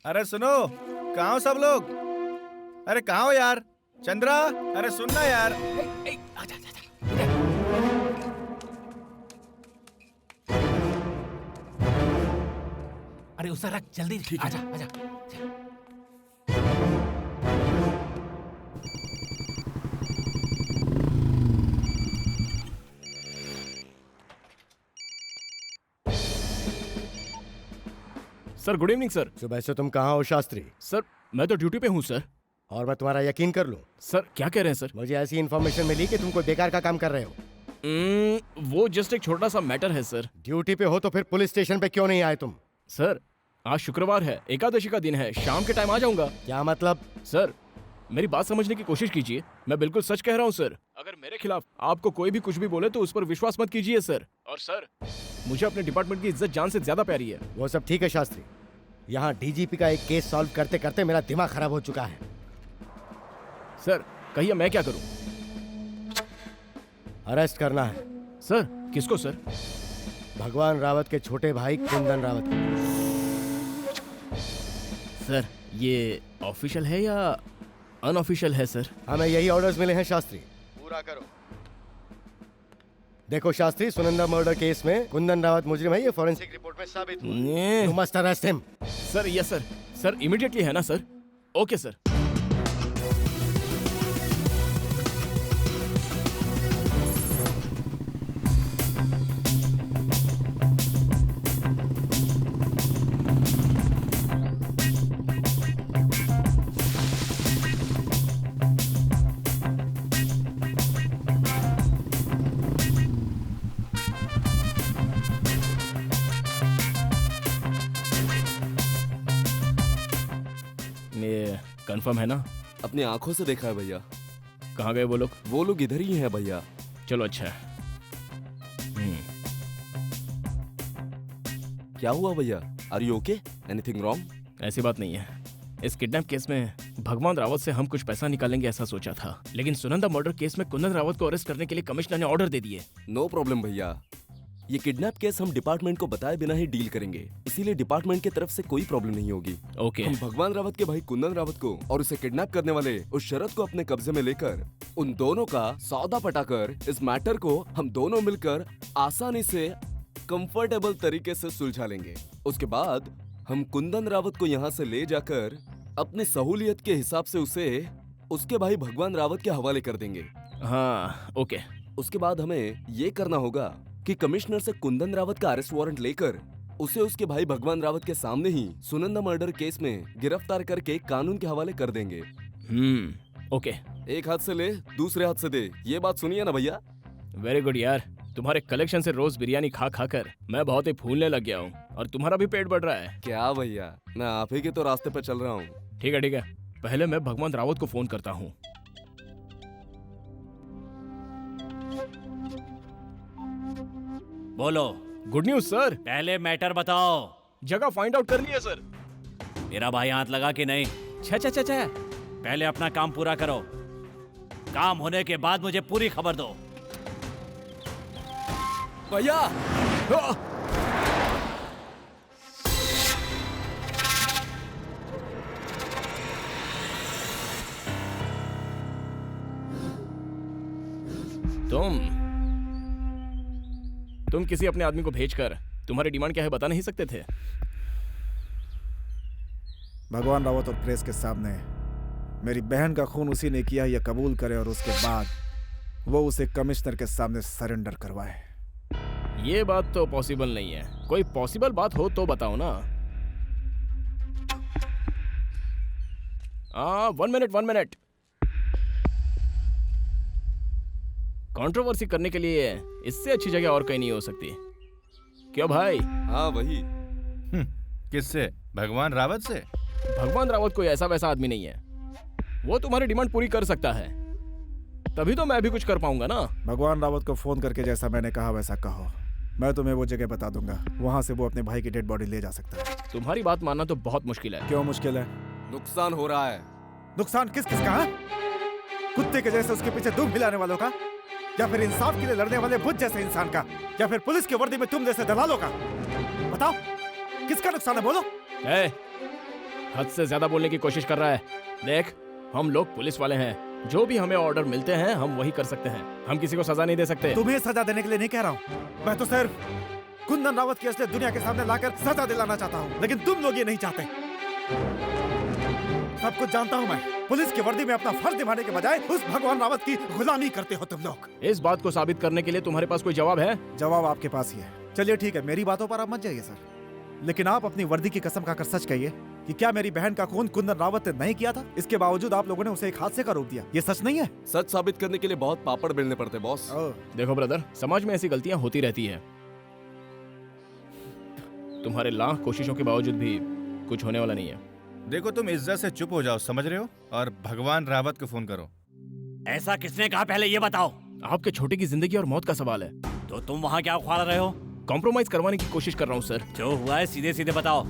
अरे सुनो, कहाँ हो सब लोग? अरे कहाँ हो यार? चंद्रा, अरे सुनना यार। अरे उसे रख, जल्दी आजा आजा। Sir good evening sir. सुबह से तुम कहाँ हो शास्त्री? सर मैं तो ड्यूटी पे हूँ सर। और मैं तुम्हारा यकीन कर लूं? सर क्या कह रहे हैं सर? मुझे ऐसी इन्फॉर्मेशन मिली कि तुम कोई बेकार का काम कर रहे हो। वो जस्ट एक छोटा सा मैटर है सर। ड्यूटी पे हो तो फिर पुलिस स्टेशन पे क्यों नहीं आए तुम? सर आज शुक्रवार है, एकादशी का दिन है, शाम के टाइम आ जाऊंगा। क्या मतलब? सर मेरी बात समझने की कोशिश कीजिए, मैं बिल्कुल सच कह रहा हूँ सर। अगर मेरे खिलाफ आपको कोई भी कुछ भी बोले तो उस पर विश्वास मत कीजिए सर। और सर मुझे अपने डिपार्टमेंट की इज्जत जान से ज्यादा प्यारी है। वो सब ठीक है शास्त्री, यहाँ डीजीपी का एक केस सॉल्व करते करते मेरा दिमाग खराब हो चुका है। सर कहिए मैं क्या करूं? अरेस्ट करना है। सर किसको सर? भगवान रावत के छोटे भाई कुंदन रावत। सर ये ऑफिशियल है या अनऑफिशियल है सर? हमें यही ऑर्डर्स मिले हैं शास्त्री, पूरा करो। देखो शास्त्री, सुनंदा मर्डर केस में कुंदन रावत मुजरिम है, ये फॉरेंसिक रिपोर्ट में साबित हुआ। You must arrest him. Sir yes sir. Sir immediately है ना सर? Okay sir. कंफर्म है ना? अपनी आंखों से देखा है भैया। कहाँ गए वो लोग? वो लोग इधर ही हैं भैया। चलो अच्छा है। क्या हुआ भैया? Are you okay? Anything wrong? ऐसी बात नहीं है। इस किडनैप केस में भगवान रावत से हम कुछ पैसा निकालेंगे ऐसा सोचा था, लेकिन सुनंदा मर्डर केस में कुंदन रावत को अरेस्ट करने के लिए कमिश्नर ने ऑर्डर दे दिए। नो प्रॉब्लम भैया, ये किडनैप केस हम डिपार्टमेंट को बताए बिना ही डील करेंगे, इसीलिए डिपार्टमेंट की तरफ से कोई प्रॉब्लम नहीं होगी। ओके। हम भगवान रावत के भाई कुंदन रावत को और उसे किडनैप करने वाले उस शरद को अपने कब्जे में लेकर उन दोनों का सौदा पटाकर इस मैटर को हम दोनों मिलकर आसानी से कंफर्टेबल तरीके से सुलझा लेंगे। उसके बाद हम कुंदन रावत को यहाँ से ले जाकर अपनी सहूलियत के हिसाब से उसे उसके भाई भगवान रावत के हवाले कर देंगे। हाँ ओके। उसके बाद हमें ये करना होगा कि कमिश्नर से कुंदन रावत का अरेस्ट वारंट लेकर उसे उसके भाई भगवान रावत के सामने ही सुनंदा मर्डर केस में गिरफ्तार करके कानून के हवाले कर देंगे। ओके। एक हाथ से ले दूसरे हाथ से दे, ये बात सुनिए ना भैया। वेरी गुड यार, तुम्हारे कलेक्शन से रोज बिरयानी खा खा कर मैं बहुत ही फूलने लग गया हूँ और तुम्हारा भी पेट बढ़ रहा है। क्या भैया, मैं आप ही के तो रास्ते पे चल रहा हूँ। ठीक है ठीक है, पहले मैं भगवान रावत को फोन करता हूँ। बोलो। Good news sir. पहले मैटर बताओ। जगह फाइंड आउट कर लिया सर। मेरा भाई हाथ लगा कि नहीं? छे। पहले अपना काम पूरा करो, काम होने के बाद मुझे पूरी खबर दो। भैया तुम किसी अपने आदमी को भेजकर तुम्हारी डिमांड क्या है बता नहीं सकते थे? भगवान रावत और प्रेस के सामने मेरी बहन का खून उसी ने किया यह कबूल करे और उसके बाद वो उसे कमिश्नर के सामने सरेंडर करवाए। ये बात तो पॉसिबल नहीं है। कोई पॉसिबल बात हो तो बताओ ना। 1 मिनट। कंट्रोवर्सी करने के लिए इससे अच्छी जगह और कहीं नहीं हो सकती। क्यों भाई? हाँ वही। किससे? भगवान रावत से? भगवान रावत कोई ऐसा वैसा आदमी नहीं है। वो तुम्हारी डिमांड पूरी कर सकता है, तभी तो मैं भी कुछ कर पाऊंगा ना। भगवान रावत को फोन करके जैसा मैंने कहा वैसा कहो, मैं तुम्हें वो जगह बता दूंगा, वहां से वो अपने भाई की डेड बॉडी ले जा सकता है। तुम्हारी बात मानना तो बहुत मुश्किल है। क्यों मुश्किल है? नुकसान हो रहा है। नुकसान किस किस का है? कुत्ते के जैसे उसके पीछे दुम हिलाने वालों का, या फिर इंसाफ के लिए लड़ने वाले बुद्ध जैसे इंसान का, या फिर पुलिस की वर्दी में तुम जैसे दलालों का? बताओ किसका नुकसान है, बोलो। हद से ज्यादा बोलने की कोशिश कर रहा है। देख, हम लोग पुलिस वाले हैं, जो भी हमें ऑर्डर मिलते हैं हम वही कर सकते हैं। हम किसी को सजा नहीं दे सकते। तुम्हें सजा देने के लिए नहीं कह रहा हूँ, मैं तो सिर्फ कुंदन रावत की असलियत दुनिया के सामने लाकर सजा दिलाना चाहता हूँ, लेकिन तुम लोग ये नहीं चाहते। सब कुछ जानता हूँ मैं। पुलिस की वर्दी में अपना फर्ज निभाने के बजाय उस भगवान रावत की गुलामी करते हो तुम लोग। इस बात को साबित करने के लिए तुम्हारे पास कोई जवाब है? जवाब आपके पास ही है। चलिए ठीक है, मेरी बातों पर आप मत जाइए सर, लेकिन आप अपनी वर्दी की कसम खाकर सच कहिए कि क्या मेरी बहन का खून कुंदन रावत ने नहीं किया था? इसके बावजूद आप लोगों ने उसे एक हादसे का रूप दिया, ये सच नहीं है? सच साबित करने के लिए बहुत पापड़ बेलने पड़ते बॉस। देखो ब्रदर, समाज में ऐसी गलतियां होती रहती है। तुम्हारे लाख कोशिशों के बावजूद भी कुछ होने वाला नहीं है। देखो, तुम इज्जत से चुप हो जाओ, समझ रहे हो? और भगवान रावत को फोन करो। ऐसा किसने कहा, पहले ये बताओ। आपके छोटे की जिंदगी और मौत का सवाल है। तो तुम वहाँ क्या उखाड़ रहे हो? कॉम्प्रोमाइज करवाने की कोशिश कर रहा हूँ सर। जो हुआ है सीधे सीधे बताओ।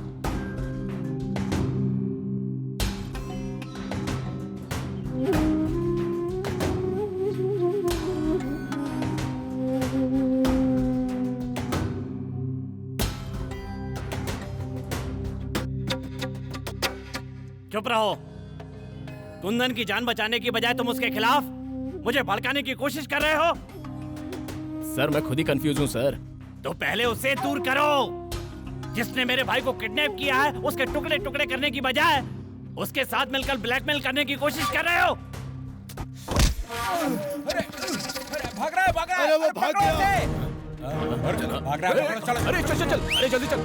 चुप रहो। कुंदन की जान बचाने की बजाय तुम उसके खिलाफ मुझे भड़काने की कोशिश कर रहे हो। सर मैं खुद ही कंफ्यूज हूँ सर। तो पहले उसे दूर करो। जिसने मेरे भाई को किडनैप किया है उसके टुकड़े टुकड़े करने की बजाय उसके साथ मिलकर ब्लैकमेल करने की कोशिश कर रहे हो। भाग रहा है। अरे वो भाग गया। भाग रहा है। चल, अरे चल, अरे जल्दी चल।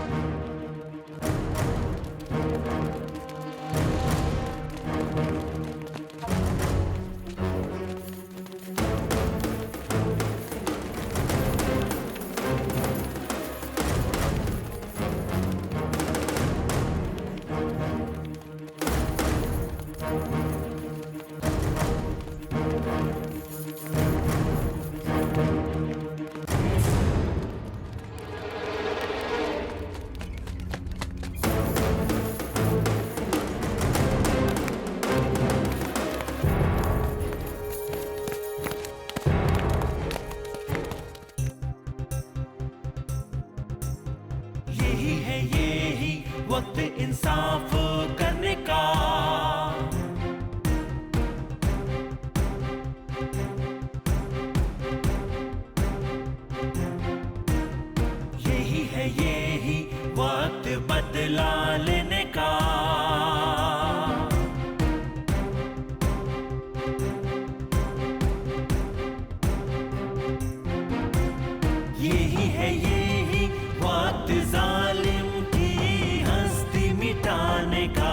यही वक्त इंसाफ करने का। यही वक्त बदला लेने का। यही वक्त जालिम की हस्ती मिटाने का।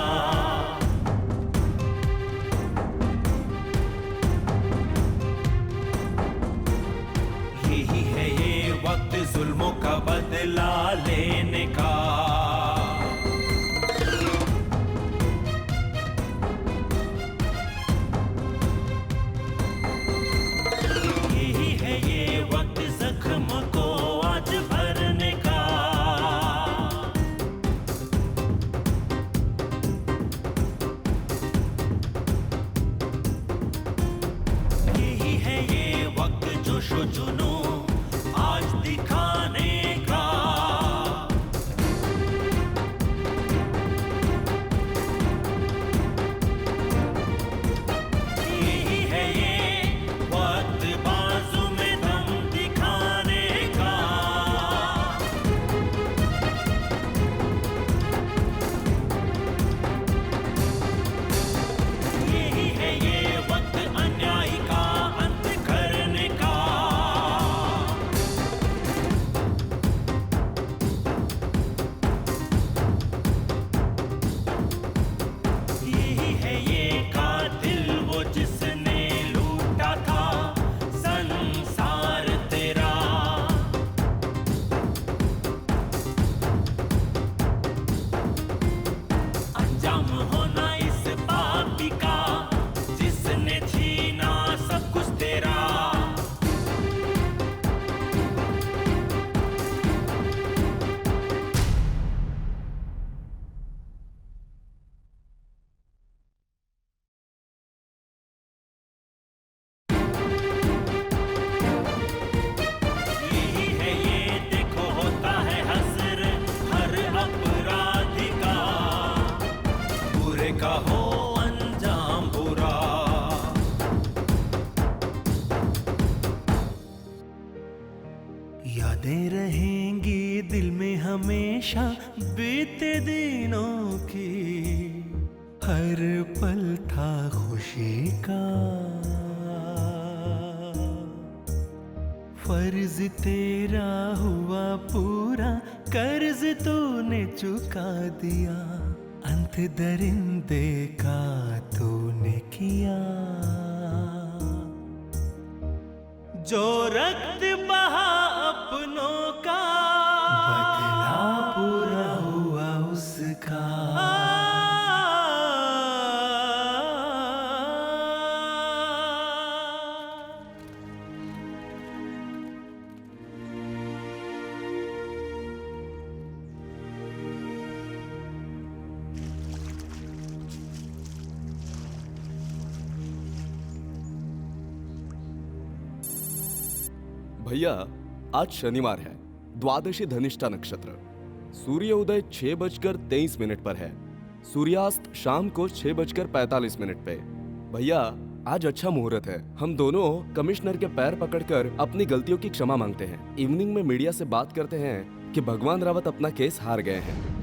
यही है ये वक्त जुल्मों का बदला लेने का। यही है ये वक्त जख्म को आज भरने का। यही है ये वक्त जोशो जुनू आज दिखाने का। यही है ये वक्त बाजू में दम दिखाने का। यही है ये वक्त अन्याय का अंत करने का। यही है ये नशा बीते दिनों की, हर पल था खुशी का। फर्ज तेरा हुआ पूरा, कर्ज तूने चुका दिया, अंत दरिंदे का तूने किया। जो रक्त बहा अपनों का, बदला पूरा हुआ उसका। भैया आज शनिवार है, द्वादशी धनिष्ठा नक्षत्र। सूर्य उदय 6:23 पर है, सूर्यास्त शाम को 6:45 पे। भैया आज अच्छा मुहूर्त है, हम दोनों कमिश्नर के पैर पकड़कर अपनी गलतियों की क्षमा मांगते हैं। इवनिंग में मीडिया से बात करते हैं कि भगवान रावत अपना केस हार गए हैं।